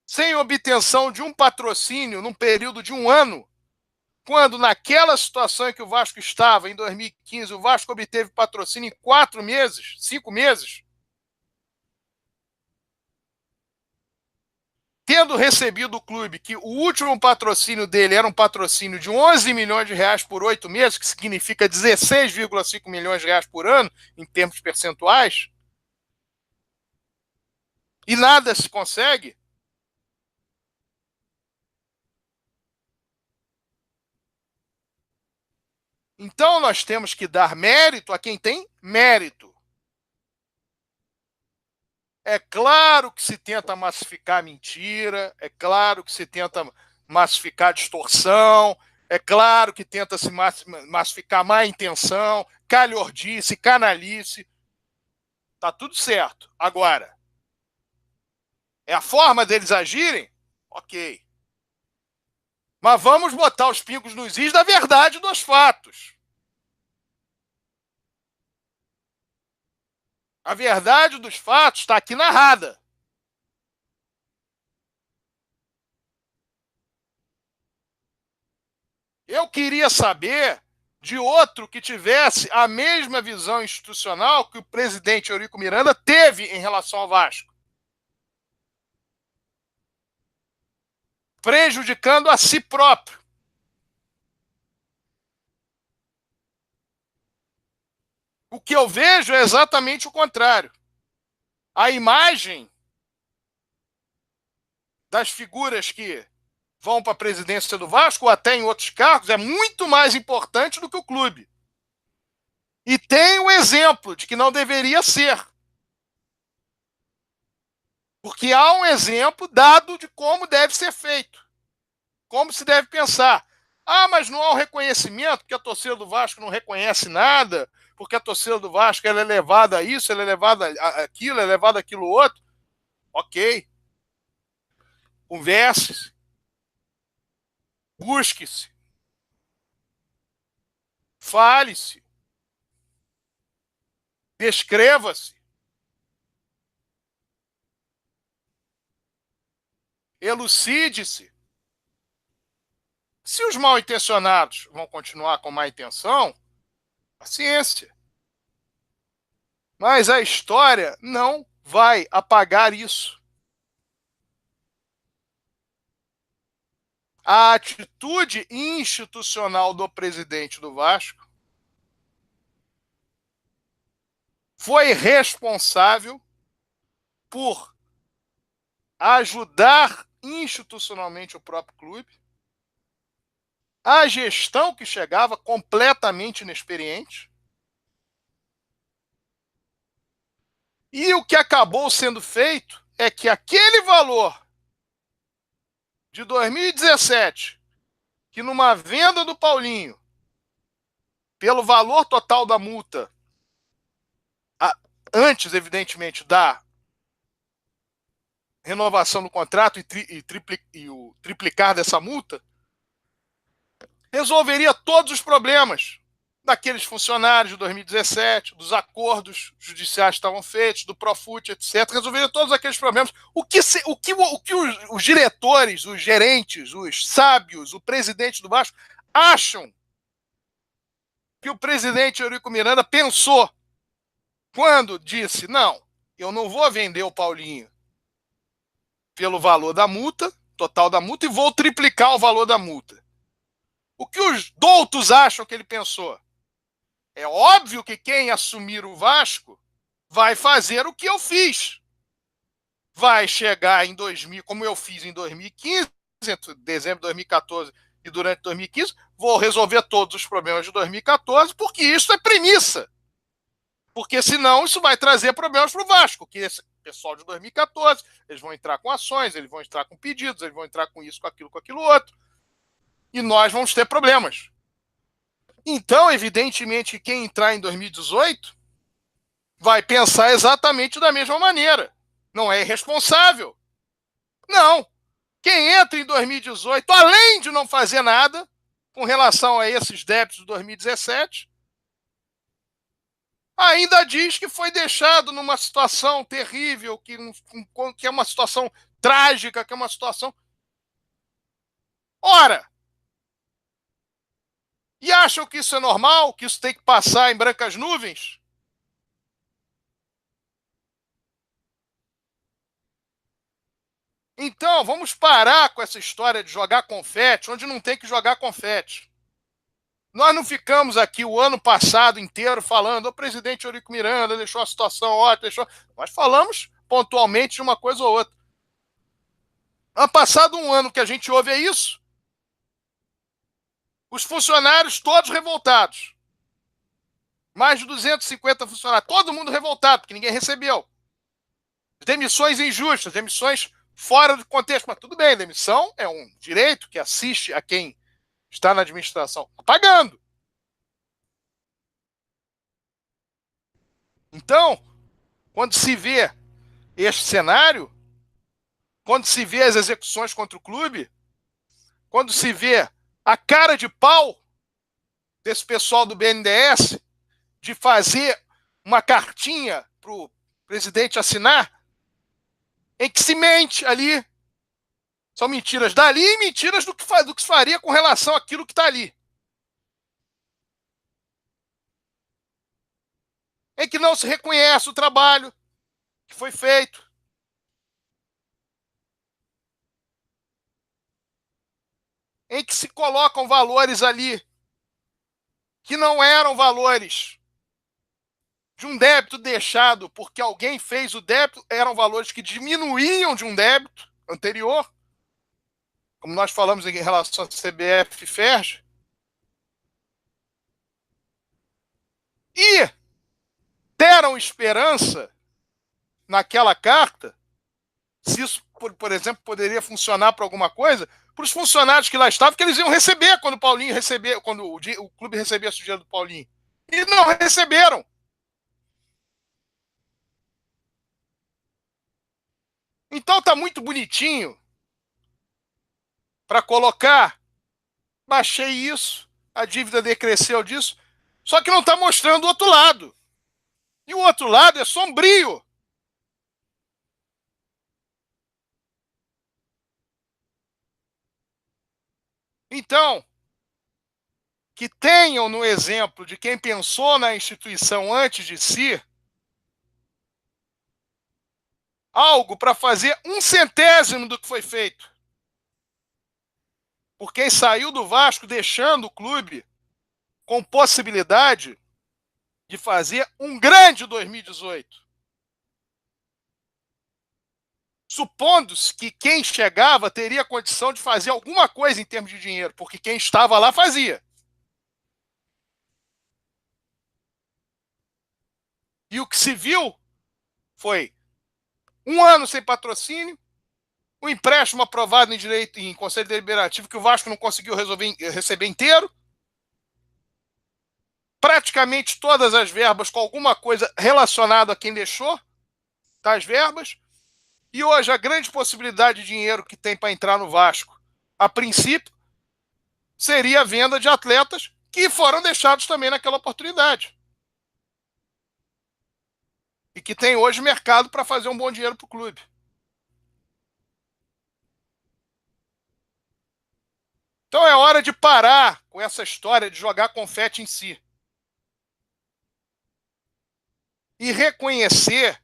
Sem obtenção de um patrocínio num período de 1 ano, quando naquela situação em que o Vasco estava, em 2015, o Vasco obteve patrocínio em 4 meses, 5 meses, tendo recebido o clube que o último patrocínio dele era um patrocínio de 11 milhões de reais por 8 meses, que significa 16,5 milhões de reais por ano, em termos percentuais, e nada se consegue. Então nós temos que dar mérito a quem tem mérito. É claro que se tenta massificar mentira, é claro que se tenta massificar distorção, é claro que tenta se massificar má intenção, calhordice, canalice. Tá tudo certo. Agora, é a forma deles agirem? Ok. Mas vamos botar os pingos nos is da verdade dos fatos. A verdade dos fatos está aqui narrada. Eu queria saber de outro que tivesse a mesma visão institucional que o presidente Eurico Miranda teve em relação ao Vasco, prejudicando a si próprio. O que eu vejo é exatamente o contrário. A imagem das figuras que vão para a presidência do Vasco, ou até em outros cargos, é muito mais importante do que o clube. E tem o exemplo de que não deveria ser. Porque há um exemplo dado de como deve ser feito. Como se deve pensar. Ah, mas não há um reconhecimento, porque a torcida do Vasco não reconhece nada, porque a torcida do Vasco ela é levada a isso, ela é levada a aquilo, é levada a aquilo outro. Ok. Converse-se. Busque-se. Fale-se. Descreva-se. Elucide-se. Se os mal intencionados vão continuar com má intenção, paciência. Mas a história não vai apagar isso. A atitude institucional do presidente do Vasco foi responsável por ajudar institucionalmente o próprio clube, a gestão que chegava completamente inexperiente, e o que acabou sendo feito é que aquele valor de 2017, que numa venda do Paulinho, pelo valor total da multa, antes, evidentemente, da renovação do contrato e o triplicar dessa multa, resolveria todos os problemas daqueles funcionários de 2017, dos acordos judiciais que estavam feitos, do Profut, etc. Resolveria todos aqueles problemas. O que os diretores, os gerentes, os sábios, o presidente do Vasco acham que o presidente Eurico Miranda pensou quando disse: não, eu não vou vender o Paulinho pelo valor da multa, total da multa, e vou triplicar o valor da multa. O que os doutos acham que ele pensou? É óbvio que quem assumir o Vasco vai fazer o que eu fiz. Vai chegar em 2000, como eu fiz em 2015, entre dezembro de 2014 e durante 2015, vou resolver todos os problemas de 2014, porque isso é premissa. Porque senão isso vai trazer problemas para o Vasco, que esse pessoal de 2014, eles vão entrar com ações, eles vão entrar com pedidos, eles vão entrar com isso, com aquilo outro. E nós vamos ter problemas. Então, evidentemente, quem entrar em 2018 vai pensar exatamente da mesma maneira. Não é irresponsável. Não. Quem entra em 2018, além de não fazer nada com relação a esses débitos de 2017, ainda diz que foi deixado numa situação terrível, que é uma situação trágica, que é uma situação... Ora! E acham que isso é normal, que isso tem que passar em brancas nuvens? Então, vamos parar com essa história de jogar confete, onde não tem que jogar confete. Nós não ficamos aqui o ano passado inteiro falando: o presidente Eurico Miranda deixou a situação ótima, Nós falamos pontualmente de uma coisa ou outra. Ano passado, um ano que a gente ouve é isso. Os funcionários todos revoltados. Mais de 250 funcionários. Todo mundo revoltado, porque ninguém recebeu. Demissões injustas, demissões fora do contexto. Mas tudo bem, demissão é um direito que assiste a quem está na administração. Pagando. Então, quando se vê este cenário, quando se vê as execuções contra o clube, quando se vê a cara de pau desse pessoal do BNDES de fazer uma cartinha para o presidente assinar, em que se mente ali. São mentiras dali e mentiras do que se faria com relação àquilo que está ali. Em que não se reconhece o trabalho que foi feito. Em que se colocam valores ali que não eram valores de um débito deixado porque alguém fez o débito, eram valores que diminuíam de um débito anterior, como nós falamos em relação a CBF e FERJ. E deram esperança naquela carta, se isso, por exemplo, poderia funcionar para alguma coisa, para os funcionários que lá estavam, que eles iam receber quando o Paulinho receber, quando o clube recebesse o dinheiro do Paulinho. E não receberam. Então tá muito bonitinho para colocar, baixei isso, a dívida decresceu disso, só que não está mostrando o outro lado. E o outro lado é sombrio. Então, que tenham no exemplo de quem pensou na instituição antes de si algo para fazer 1/100º do que foi feito. Por quem saiu do Vasco deixando o clube com possibilidade de fazer um grande 2018. Supondo-se que quem chegava teria condição de fazer alguma coisa em termos de dinheiro, porque quem estava lá fazia. E o que se viu foi 1 ano sem patrocínio, o empréstimo aprovado em Conselho Deliberativo que o Vasco não conseguiu receber inteiro, praticamente todas as verbas com alguma coisa relacionada a quem deixou tais verbas, e hoje a grande possibilidade de dinheiro que tem para entrar no Vasco, a princípio, seria a venda de atletas que foram deixados também naquela oportunidade. E que tem hoje mercado para fazer um bom dinheiro para o clube. Então é hora de parar com essa história de jogar confete em si. E reconhecer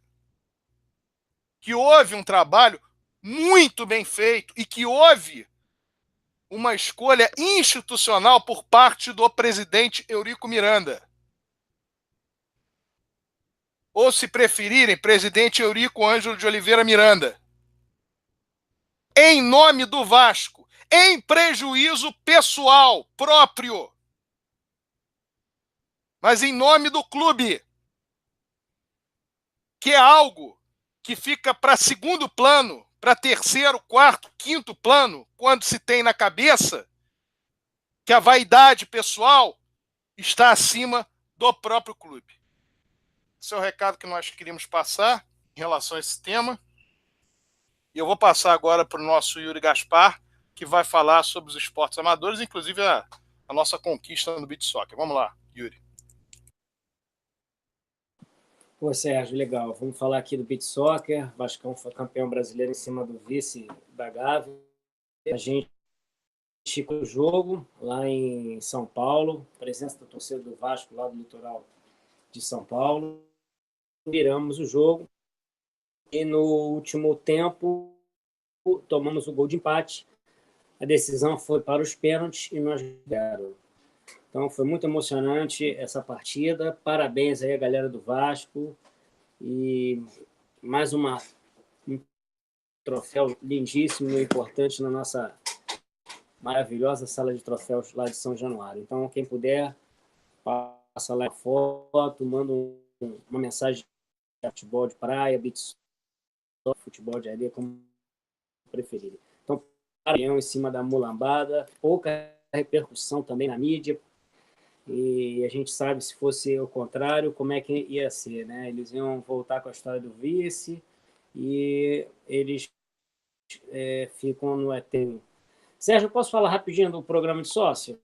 que houve um trabalho muito bem feito e que houve uma escolha institucional por parte do presidente Eurico Miranda. Ou, se preferirem, presidente Eurico Ângelo de Oliveira Miranda. Em nome do Vasco, em prejuízo pessoal próprio, mas em nome do clube, que é algo que fica para segundo plano, para terceiro, quarto, quinto plano, quando se tem na cabeça que a vaidade pessoal está acima do próprio clube. Esse é o recado que nós queríamos passar em relação a esse tema. E eu vou passar agora para o nosso Yuri Gaspar, que vai falar sobre os esportes amadores, inclusive a nossa conquista no beach soccer. Vamos lá, Yuri. Pô, Sérgio, legal. Vamos falar aqui do beach soccer. Vascão foi campeão brasileiro em cima do vice da Gávea. A gente ficou o jogo lá em São Paulo, presença da torcida do Vasco lá do litoral de São Paulo. Viramos o jogo e no último tempo tomamos o gol de empate. A decisão foi para os pênaltis e nós ganhamos. Então foi muito emocionante essa partida. Parabéns aí à galera do Vasco e mais um troféu lindíssimo e importante na nossa maravilhosa sala de troféus lá de São Januário. Então quem puder, passa lá a foto, manda uma mensagem de futebol de praia, beach soccer, futebol de areia, como preferirem. Então, em cima da mulambada, pouca repercussão também na mídia, e a gente sabe, se fosse o contrário, como é que ia ser, né? Eles iam voltar com a história do vice e eles ficam no eterno. Sérgio, eu posso falar rapidinho do programa de sócio?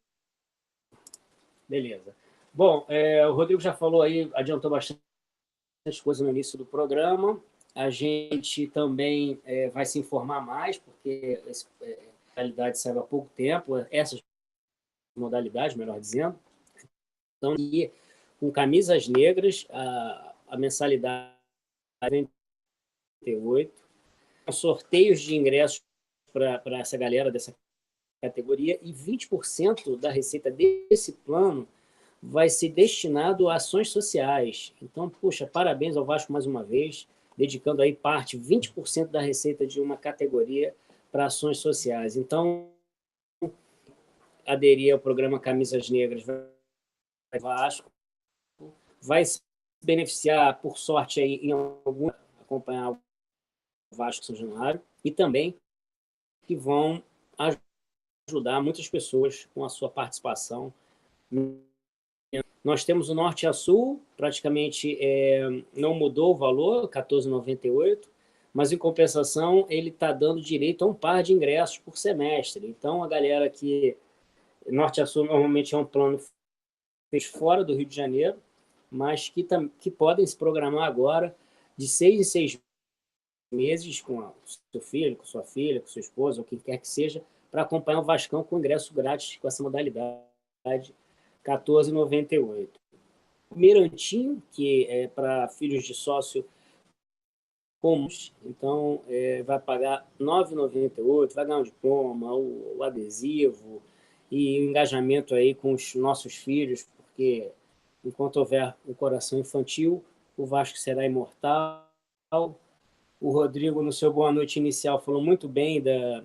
Beleza. Bom, o Rodrigo já falou aí, adiantou bastante coisas no início do programa. A gente também vai se informar mais, porque essa modalidade saiu há pouco tempo, essas modalidades, melhor dizendo. Então, e com camisas negras, a mensalidade é 38, sorteios de ingressos para essa galera dessa categoria, e 20% da receita desse plano vai ser destinado a ações sociais. Então, puxa, parabéns ao Vasco mais uma vez, dedicando aí 20% da receita de uma categoria para ações sociais. Então, aderir ao programa Camisas Negras Vasco vai se beneficiar, por sorte, aí, em algum acompanhar o Vasco São Januário, e também que vão ajudar muitas pessoas com a sua participação. Nós temos o Norte a Sul, praticamente não mudou o valor, R$14,98, mas, em compensação, ele está dando direito a um par de ingressos por semestre. Então, a galera que... Norte a Sul normalmente é um plano feito fora do Rio de Janeiro, mas que podem se programar agora de 6 em 6 meses com o seu filho, com sua filha, com sua esposa, ou quem quer que seja, para acompanhar o Vascão com ingresso grátis com essa modalidade R$14,98. O Mirantinho, que é para filhos de sócio comuns, então vai pagar R$9,98, vai ganhar um diploma, o adesivo e o engajamento aí com os nossos filhos, porque enquanto houver um coração infantil, o Vasco será imortal. O Rodrigo, no seu boa noite inicial, falou muito bem da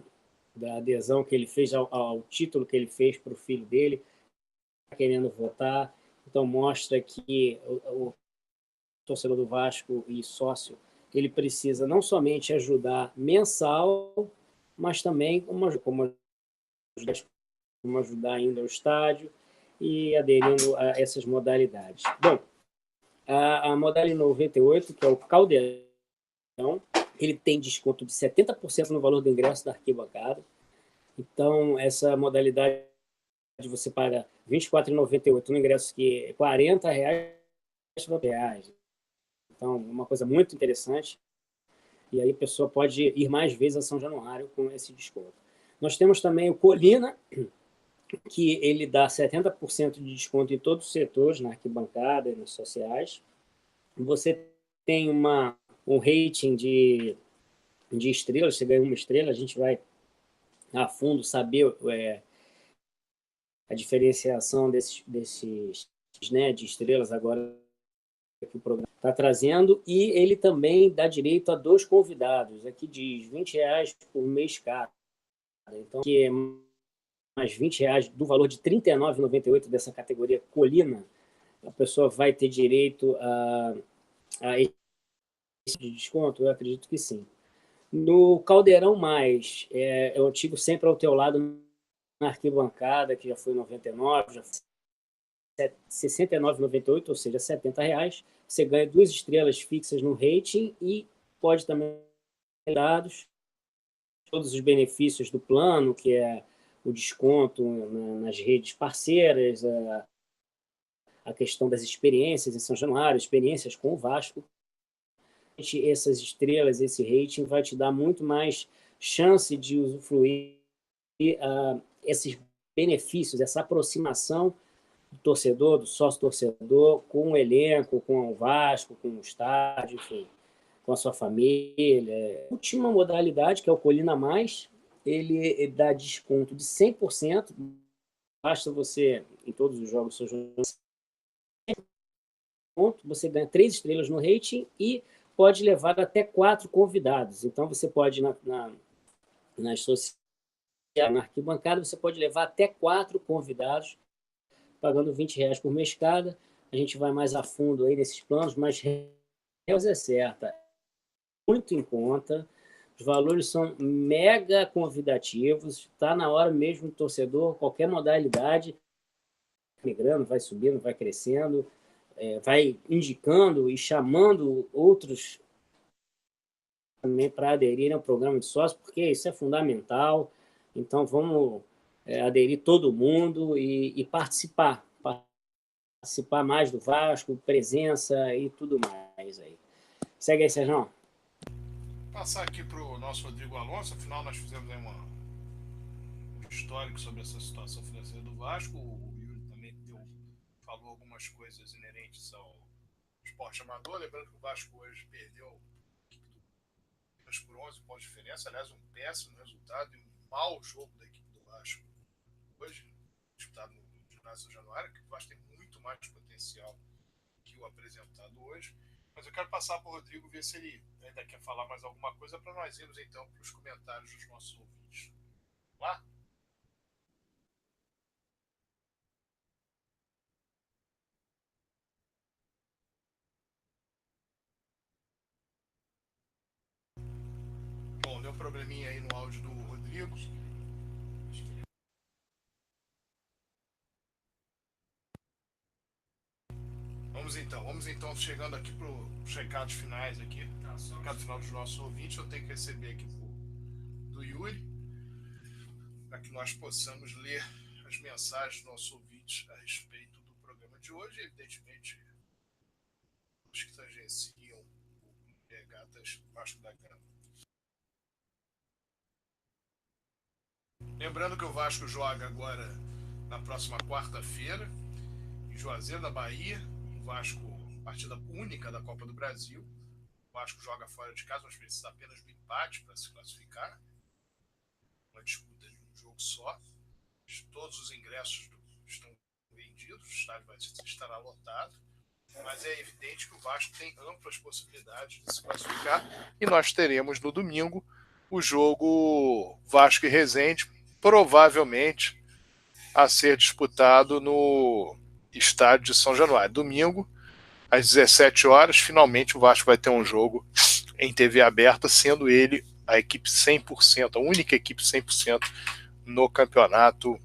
adesão que ele fez ao título que ele fez para o filho dele, querendo votar. Então, mostra que o torcedor do Vasco e sócio, ele precisa não somente ajudar mensal, mas também como ajudar ainda o estádio e aderindo a essas modalidades. Bom, a modalidade 98, que é o Caldeirão, ele tem desconto de 70% no valor do ingresso da arquibancada. Então, essa modalidade você paga R$ 24,98 no ingresso, que é R$ 40. Então, uma coisa muito interessante. E aí a pessoa pode ir mais vezes a São Januário com esse desconto. Nós temos também o Colina, que ele dá 70% de desconto em todos os setores, na arquibancada e nas sociais. Você tem um rating de estrelas, você ganha uma estrela, a gente vai a fundo saber a diferenciação desses né, de estrelas agora que o programa está trazendo, e ele também dá direito a 2 convidados. Aqui diz R$20 por mês cada. Então, que é mais R$20 do valor de R$ 39,98 dessa categoria Colina, a pessoa vai ter direito a esse desconto? Eu acredito que sim. No Caldeirão Mais, é o antigo Sempre ao Teu Lado na arquibancada, que já foi 99, já foi 69,98, ou seja, R$70. Você ganha 2 estrelas fixas no rating e pode também ter dados todos os benefícios do plano, que é o desconto nas redes parceiras, a questão das experiências em São Januário, experiências com o Vasco. Essas estrelas, esse rating vai te dar muito mais chance de usufruir esses benefícios, essa aproximação do torcedor, do sócio-torcedor, com o elenco, com o Vasco, com o estádio, enfim, com a sua família. A última modalidade, que é o Colina Mais, ele dá desconto de 100%, basta você, em todos os jogos, você ganha 3 estrelas no rating e pode levar até 4 convidados. Então, você pode, nas sociais, na arquibancada, você pode levar até 4 convidados, pagando R$20 por mês cada. A gente vai mais a fundo aí nesses planos, mas é certa, muito em conta, os valores são mega convidativos, está na hora mesmo do torcedor, qualquer modalidade, migrando, vai subindo, vai crescendo, vai indicando e chamando outros também para aderirem ao programa de sócio, porque isso é fundamental. Então, vamos aderir todo mundo e participar mais do Vasco, presença e tudo mais aí. Segue aí, Sérgio. Passar aqui para o nosso Rodrigo Alonso, afinal nós fizemos aí um histórico sobre essa situação financeira do Vasco. O Yuri também falou algumas coisas inerentes ao esporte amador, lembrando que o Vasco hoje perdeu por 11 pontos de diferença, aliás, um péssimo resultado e um mau jogo da equipe do Vasco hoje, disputado no Ginásio São Januário, que o Vasco tem muito mais potencial que o apresentado hoje. Mas eu quero passar para o Rodrigo, ver se ele ainda quer falar mais alguma coisa para nós irmos então para os comentários dos nossos ouvintes. Vamos lá? Bom, deu um probleminha aí no áudio do Rodrigo. Vamos então chegando aqui para os recados finais aqui. Recado final dos nossos ouvintes, eu tenho que receber aqui do Yuri, para que nós possamos ler as mensagens dos nossos ouvintes a respeito do programa de hoje. Evidentemente, regatas que tangenciam o Regatas Vasco da Gama. Lembrando que o Vasco joga agora na próxima quarta-feira, em Juazeiro da Bahia. O Vasco, partida única da Copa do Brasil. O Vasco joga fora de casa, mas precisa apenas do empate para se classificar. Uma disputa de um jogo só. Todos os ingressos estão vendidos, o estádio estará lotado. Mas é evidente que o Vasco tem amplas possibilidades de se classificar. E nós teremos no domingo o jogo Vasco e Resende, provavelmente a ser disputado no estádio de São Januário. Domingo, às 17 horas, finalmente o Vasco vai ter um jogo em TV aberta, sendo ele a equipe 100%, a única equipe 100% no campeonato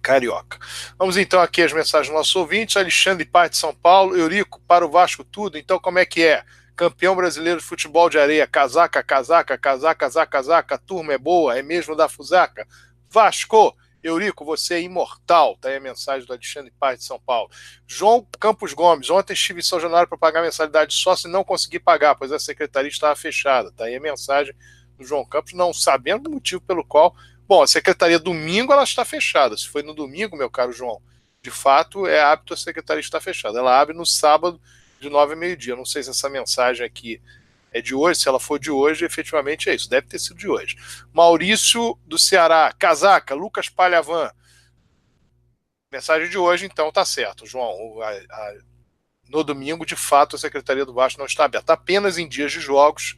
carioca. Vamos então aqui às mensagens dos nossos ouvintes. Alexandre Paz de São Paulo. Eurico, para o Vasco tudo, então como é que é? Campeão brasileiro de futebol de areia, casaca, casaca, casaca, casaca, casaca, turma é boa, é mesmo da Fusaca? Vasco, Eurico, você é imortal. Tá aí a mensagem do Alexandre Paz de São Paulo. João Campos Gomes, ontem estive em São Januário para pagar a mensalidade de sócio e não consegui pagar, pois a secretaria estava fechada. Tá aí a mensagem do João Campos, não sabendo o motivo pelo qual. Bom, a secretaria domingo ela está fechada. Se foi no domingo, meu caro João, de fato é hábito a secretaria estar fechada. Ela abre no sábado de 9 a meio-dia. Não sei se essa mensagem aqui é de hoje, se ela for de hoje, efetivamente é isso, deve ter sido de hoje. Maurício do Ceará, casaca, Lucas Palhavan. Mensagem de hoje, então tá certo, João. No domingo, de fato, a Secretaria do Vasco não está aberta. Apenas em dias de jogos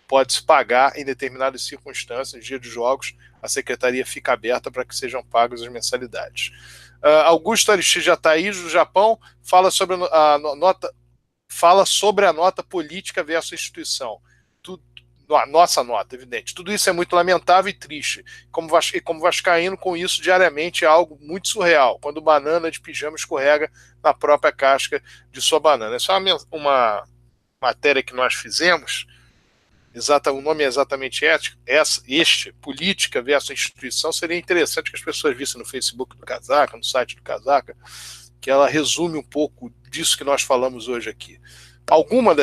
pode-se pagar em determinadas circunstâncias. Em dia de jogos, a Secretaria fica aberta para que sejam pagas as mensalidades. Augusto Aristide Ataís, do Japão, fala sobre a nota política versus instituição. A nossa nota, evidente. Tudo isso é muito lamentável e triste. Como vascaíno, com isso diariamente é algo muito surreal. Quando banana de pijama escorrega na própria casca de sua banana. Essa é uma matéria que nós fizemos. O nome é exatamente este, política versus instituição. Seria interessante que as pessoas vissem no Facebook do Casaca, no site do Casaca, que ela resume um pouco disso que nós falamos hoje aqui. Algumas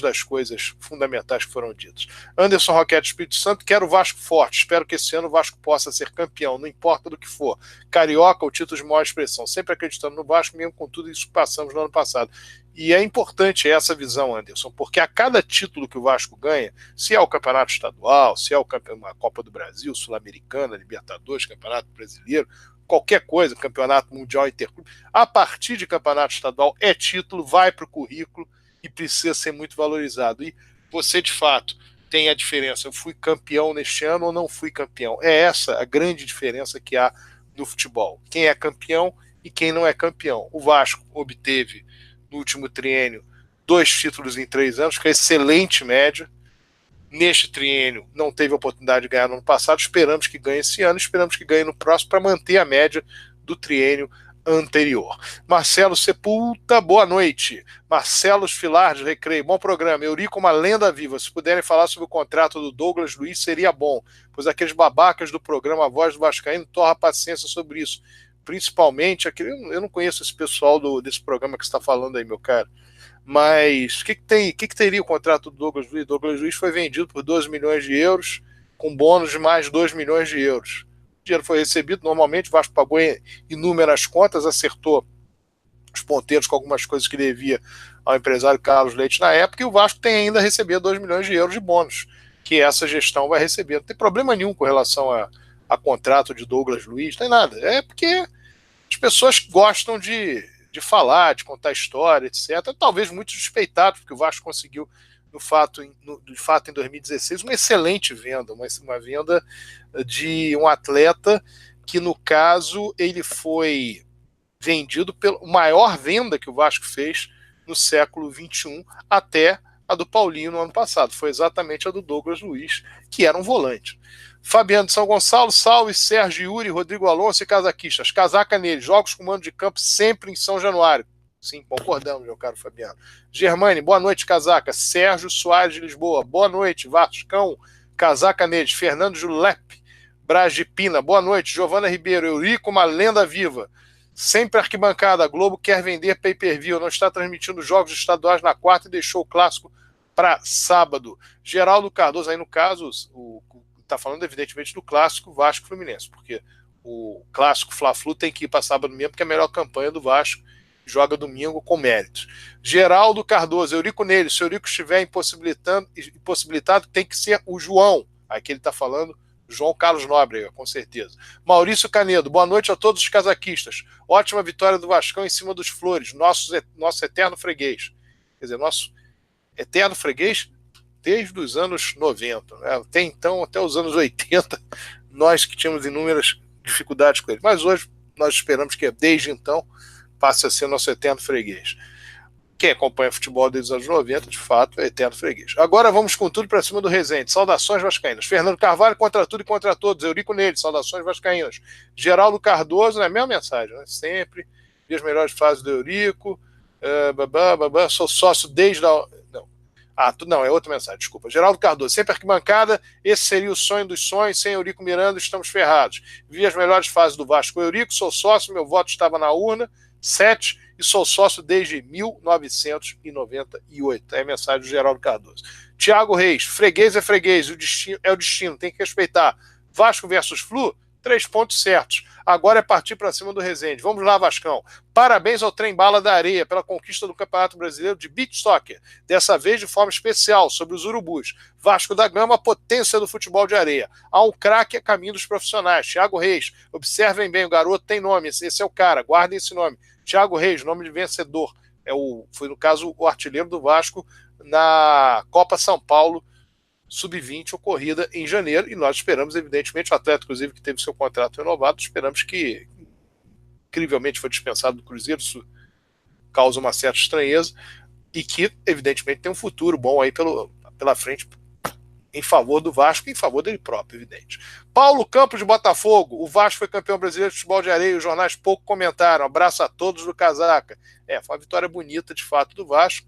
das coisas fundamentais que foram ditas. Anderson Roquete Espírito Santo, quero o Vasco forte, espero que esse ano o Vasco possa ser campeão, não importa do que for. Carioca, o título de maior expressão, sempre acreditando no Vasco, mesmo com tudo isso que passamos no ano passado. E é importante essa visão, Anderson, porque a cada título que o Vasco ganha, se é o campeonato estadual, se é a Copa do Brasil, Sul-Americana, Libertadores, Campeonato Brasileiro, qualquer coisa, campeonato mundial, interclube, a partir de campeonato estadual é título, vai para o currículo e precisa ser muito valorizado. E você, de fato, tem a diferença. Eu fui campeão neste ano ou não fui campeão? É essa a grande diferença que há no futebol. Quem é campeão e quem não é campeão. O Vasco obteve, no último triênio, 2 títulos em 3 anos, que é excelente média. Neste triênio não teve a oportunidade de ganhar no ano passado, esperamos que ganhe esse ano, esperamos que ganhe no próximo para manter a média do triênio anterior. Marcelo Sepulta, boa noite. Marcelo Filar de Recreio, bom programa. Eurico, uma lenda viva. Se puderem falar sobre o contrato do Douglas Luiz, seria bom, pois aqueles babacas do programa A Voz do Vascaíno torram a paciência sobre isso. Principalmente, eu não conheço esse pessoal desse programa que você está falando aí, meu caro. Mas o que teria o contrato do Douglas Luiz? Douglas Luiz foi vendido por 12 milhões de euros, com bônus de mais 2 milhões de euros. O dinheiro foi recebido, normalmente o Vasco pagou inúmeras contas, acertou os ponteiros com algumas coisas que devia ao empresário Carlos Leite na época, e o Vasco tem ainda a receber 2 milhões de euros de bônus, que essa gestão vai receber. Não tem problema nenhum com relação a contrato de Douglas Luiz, não tem nada. É porque as pessoas gostam de falar, de contar história, etc. Talvez muito suspeitado, porque o Vasco conseguiu, de fato, em 2016, uma excelente venda, uma venda de um atleta que, no caso, ele foi vendido pela maior venda que o Vasco fez no século XXI, até a do Paulinho no ano passado. Foi exatamente a do Douglas Luiz, que era um volante. Fabiano de São Gonçalo, salve, Sérgio Yuri, Rodrigo Alonso e casaquistas. Casaca nele, jogos com mando de campo sempre em São Januário. Sim, concordamos, meu caro Fabiano. Germane, boa noite, casaca. Sérgio Soares de Lisboa, boa noite. Vascão, casaca neles. Fernando Julep, Braz de Pina, boa noite. Giovana Ribeiro, Eurico, uma lenda viva. Sempre arquibancada. A Globo quer vender pay-per-view. Não está transmitindo jogos estaduais na quarta e deixou o clássico para sábado. Geraldo Cardoso, aí no caso, está falando evidentemente do clássico Vasco-Fluminense, porque o clássico Fla-Flu tem que ir para sábado mesmo, porque é a melhor campanha do Vasco, joga domingo com méritos. Geraldo Cardoso, Eurico nele, se o Eurico estiver impossibilitado, tem que ser o João. Aqui ele está falando João Carlos Nóbrega, com certeza. Maurício Canedo, boa noite a todos os casaquistas. Ótima vitória do Vascão em cima dos Flores, nosso eterno freguês. Quer dizer, nosso eterno freguês desde os anos 90. Né? Até então, até os anos 80, nós que tínhamos inúmeras dificuldades com ele. Mas hoje nós esperamos que desde então passe a ser nosso eterno freguês. Quem acompanha futebol desde os anos 90, de fato, é eterno freguês. Agora vamos com tudo para cima do Resende. Saudações vascaínas. Fernando Carvalho, contra tudo e contra todos. Eurico nele, saudações vascaínas. Geraldo Cardoso, a mesma mensagem, né? Sempre. E as melhores fases do Eurico. Sou sócio desde a... Não, é outra mensagem, desculpa. Geraldo Cardoso, sempre arquibancada, esse seria o sonho dos sonhos, sem Eurico Miranda estamos ferrados. Vi as melhores fases do Vasco. Eurico, sou sócio, meu voto estava na urna, 7, e sou sócio desde 1998. É a mensagem do Geraldo Cardoso. Tiago Reis, freguês é freguês, o destino é o destino, tem que respeitar. Vasco versus Flu, 3 pontos certos. Agora é partir para cima do Resende. Vamos lá, Vascão. Parabéns ao Trem Bala da Areia pela conquista do Campeonato Brasileiro de Beach Soccer. Dessa vez de forma especial, sobre os Urubus. Vasco da Gama, potência do futebol de areia. Há um craque a caminho dos profissionais. Thiago Reis. Observem bem, o garoto tem nome. Esse é o cara. Guardem esse nome. Thiago Reis, nome de vencedor. Foi, no caso, o artilheiro do Vasco na Copa São Paulo Sub-20 ocorrida em janeiro, e nós esperamos, evidentemente, o atleta, inclusive, que teve seu contrato renovado, esperamos que, incrivelmente, foi dispensado do Cruzeiro, isso causa uma certa estranheza, e que, evidentemente, tem um futuro bom aí pela frente, em favor do Vasco e em favor dele próprio, evidente. Paulo Campos de Botafogo, o Vasco foi campeão brasileiro de futebol de areia, os jornais pouco comentaram, abraço a todos do Casaca. Foi uma vitória bonita, de fato, do Vasco,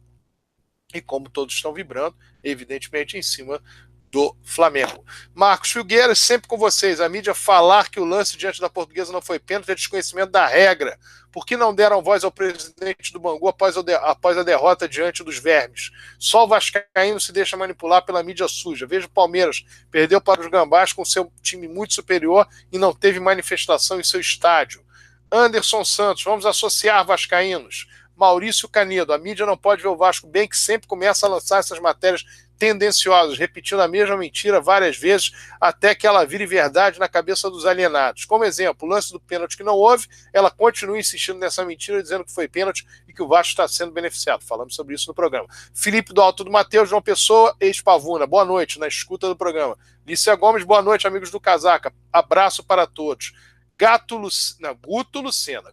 e como todos estão vibrando, evidentemente em cima do Flamengo. Marcos Filgueiras, sempre com vocês. A mídia falar que o lance diante da Portuguesa não foi pênalti é desconhecimento da regra. Por que não deram voz ao presidente do Bangu após a derrota diante dos Vermes? Só o vascaíno se deixa manipular pela mídia suja. Veja o Palmeiras, perdeu para os Gambás com seu time muito superior e não teve manifestação em seu estádio. Anderson Santos, vamos associar vascaínos. Maurício Canedo, a mídia não pode ver o Vasco bem, que sempre começa a lançar essas matérias tendenciosas, repetindo a mesma mentira várias vezes, até que ela vire verdade na cabeça dos alienados. Como exemplo, o lance do pênalti que não houve, ela continua insistindo nessa mentira, dizendo que foi pênalti e que o Vasco está sendo beneficiado. Falamos sobre isso no programa. Felipe do Alto do Mateus, João Pessoa, ex-Pavuna, boa noite, na escuta do programa. Lícia Gomes, boa noite, amigos do Casaca, abraço para todos.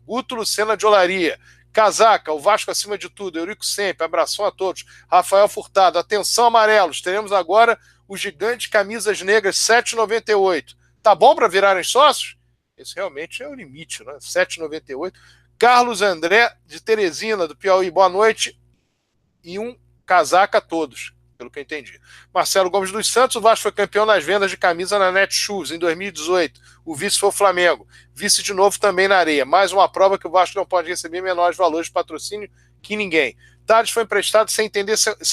Guto Lucena de Olaria, Casaca, o Vasco acima de tudo, Eurico sempre, abração a todos. Rafael Furtado, atenção amarelos, teremos agora o gigante camisas negras 7,98. Tá bom para virarem sócios? Esse realmente é o limite, né? 7,98. Carlos André, de Teresina, do Piauí, boa noite. E um casaca a todos, pelo que eu entendi. Marcelo Gomes dos Santos, o Vasco foi campeão nas vendas de camisa na Netshoes em 2018. O vice foi o Flamengo. Vice de novo também na areia. Mais uma prova que o Vasco não pode receber menores valores de patrocínio que ninguém. Tades foi emprestado sem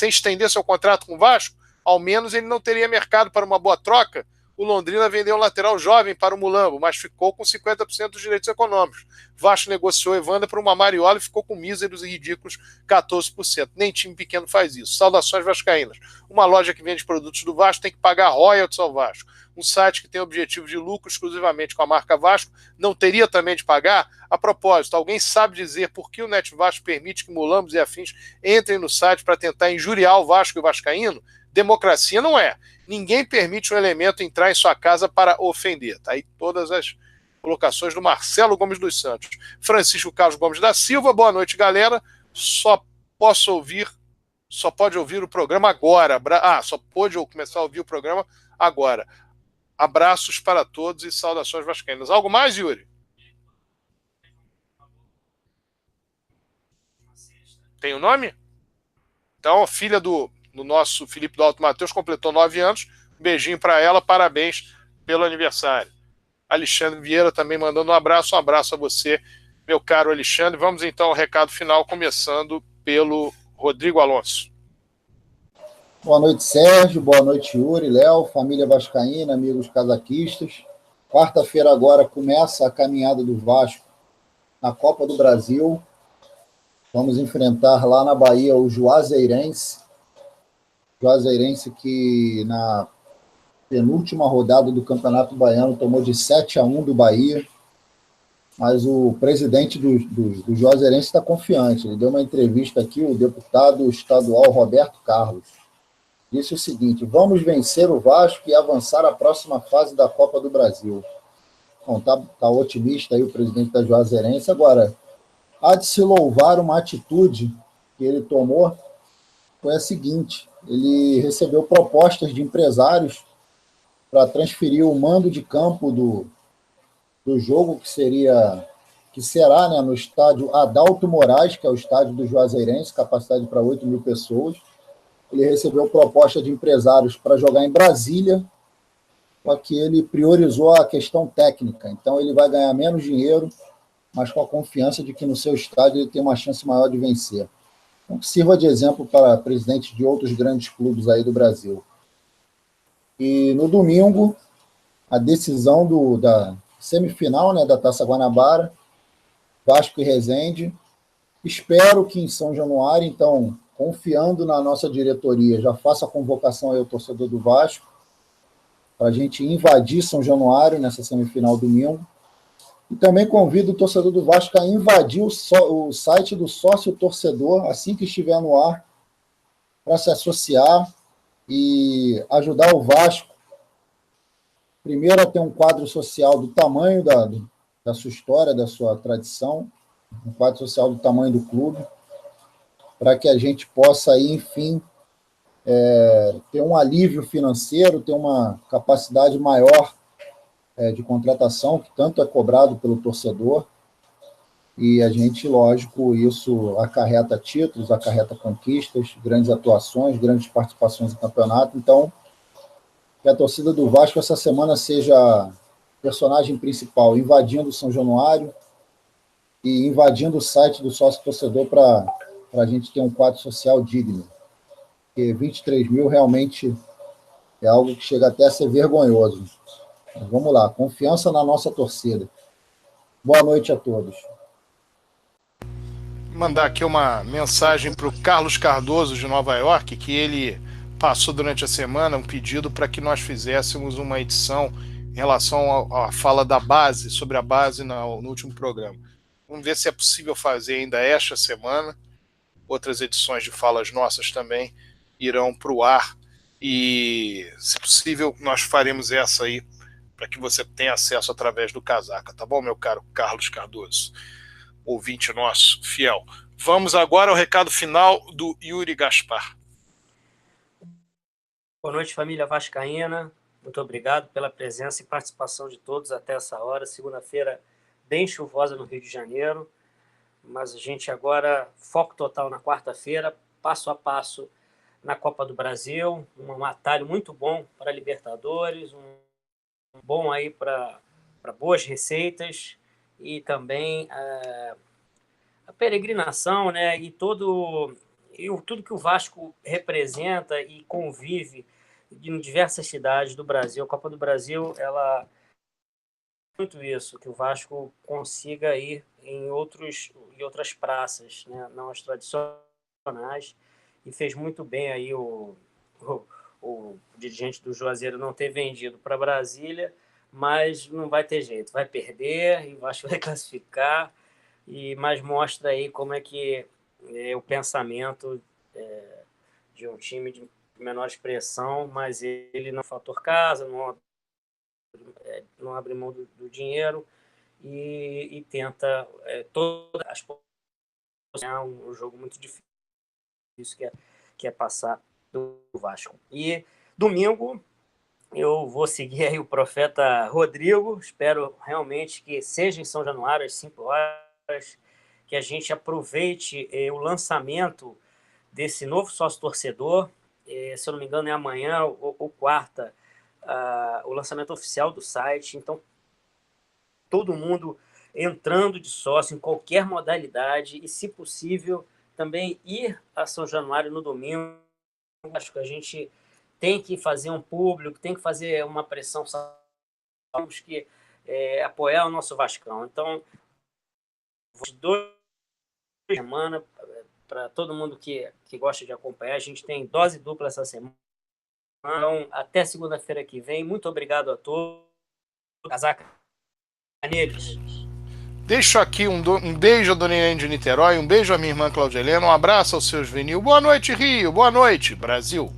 estender seu contrato com o Vasco. Ao menos ele não teria mercado para uma boa troca. O Londrina vendeu um lateral jovem para o Mulambo, mas ficou com 50% dos direitos econômicos. Vasco negociou Evandro para uma Mariola e ficou com míseros e ridículos 14%. Nem time pequeno faz isso. Saudações vascaínas. Uma loja que vende produtos do Vasco tem que pagar royalties ao Vasco. Um site que tem objetivo de lucro exclusivamente com a marca Vasco não teria também de pagar? A propósito, alguém sabe dizer por que o Net Vasco permite que Mulambos e afins entrem no site para tentar injuriar o Vasco e o vascaíno? Democracia não é. Ninguém permite um elemento entrar em sua casa para ofender. Tá aí todas as colocações do Marcelo Gomes dos Santos. Francisco Carlos Gomes da Silva, boa noite, galera. Só pode ouvir o programa agora. Só pode começar a ouvir o programa agora. Abraços para todos e saudações vascaínas. Algo mais, Yuri? Tem o nome? Então, filha do nosso Felipe do Alto Mateus completou 9 anos. Um beijinho para ela, parabéns pelo aniversário. Alexandre Vieira também mandando um abraço a você meu caro Alexandre. Vamos então ao recado final, começando pelo Rodrigo Alonso. Boa noite, Sérgio. Boa noite, Yuri, Léo, família vascaína, amigos casaquistas. Quarta-feira agora começa a caminhada do Vasco na Copa do Brasil. Vamos enfrentar lá na Bahia o Juazeirense. Juazeirense que na penúltima rodada do Campeonato Baiano tomou de 7-1 do Bahia. Mas o presidente do Juazeirense está confiante. Ele deu uma entrevista aqui, o deputado estadual Roberto Carlos. Disse o seguinte: vamos vencer o Vasco e avançar à próxima fase da Copa do Brasil. Bom, tá otimista aí o presidente da Juazeirense. Agora, há de se louvar uma atitude que ele tomou, foi a seguinte: ele recebeu propostas de empresários para transferir o mando de campo do jogo, que será, né, no estádio Adalto Moraes, que é o estádio do Juazeirense, capacidade para 8.000 pessoas. Ele recebeu proposta de empresários para jogar em Brasília, só que ele priorizou a questão técnica. Então ele vai ganhar menos dinheiro, mas com a confiança de que no seu estádio ele tem uma chance maior de vencer. Então, que sirva de exemplo para presidentes de outros grandes clubes aí do Brasil. E no domingo, a decisão da semifinal, né, da Taça Guanabara, Vasco e Resende. Espero que em São Januário, então, confiando na nossa diretoria, já faça a convocação aí ao torcedor do Vasco, para a gente invadir São Januário nessa semifinal domingo. E também convido o torcedor do Vasco a invadir o site do Sócio Torcedor, assim que estiver no ar, para se associar e ajudar o Vasco, primeiro, a ter um quadro social do tamanho da sua história, da sua tradição, um quadro social do tamanho do clube, para que a gente possa aí, enfim, ter um alívio financeiro, ter uma capacidade maior de contratação, que tanto é cobrado pelo torcedor, e a gente, lógico, isso acarreta títulos, acarreta conquistas, grandes atuações, grandes participações em campeonato. Então, que a torcida do Vasco essa semana seja personagem principal, invadindo São Januário e invadindo o site do sócio torcedor para a gente ter um quadro social digno. Porque 23 mil realmente é algo que chega até a ser vergonhoso. Mas vamos lá, confiança na nossa torcida. Boa noite a todos. Vou mandar aqui uma mensagem para o Carlos Cardoso de Nova York, que ele passou durante a semana um pedido para que nós fizéssemos uma edição em relação à fala da base, sobre a base no último programa. Vamos ver se é possível fazer ainda esta semana. Outras edições de falas nossas também irão para o ar e, se possível, nós faremos essa aí para que você tenha acesso através do Casaca, tá bom, meu caro Carlos Cardoso, ouvinte nosso fiel. Vamos agora ao recado final do Yuri Gaspar. Boa noite, família vascaína. Muito obrigado pela presença e participação de todos até essa hora. Segunda-feira bem chuvosa no Rio de Janeiro, mas a gente agora, foco total na quarta-feira, passo a passo na Copa do Brasil, um atalho muito bom para a Libertadores, um bom aí para boas receitas e também a peregrinação, né, e tudo que o Vasco representa e convive em diversas cidades do Brasil. A Copa do Brasil, ela muito isso, que o Vasco consiga ir em outras praças, né, não as tradicionais, e fez muito bem aí o dirigente do Juazeiro não ter vendido para Brasília, mas não vai ter jeito, vai perder e o Vasco vai classificar, mas mostra aí como é que o pensamento de um time de menor expressão, mas ele não é fator casa, não abre mão do dinheiro e tenta todas as um jogo muito difícil que é passar do Vasco. E domingo eu vou seguir aí o profeta Rodrigo, espero realmente que seja em São Januário às 5 horas, que a gente aproveite o lançamento desse novo sócio-torcedor, se eu não me engano é amanhã ou quarta, o lançamento oficial do site, então todo mundo entrando de sócio em qualquer modalidade e, se possível, também ir a São Januário no domingo. Acho que a gente tem que fazer um público, tem que fazer uma pressão, temos que apoiar o nosso Vascão. Então, 2 semanas, para todo mundo que gosta de acompanhar, a gente tem dose dupla essa semana. Então, até segunda-feira que vem. Muito obrigado a todos. Casaca neles. Deixo aqui um beijo a Dona Irene de Niterói, um beijo à minha irmã Cláudia Helena, um abraço ao seu Juvenil. Boa noite, Rio. Boa noite, Brasil.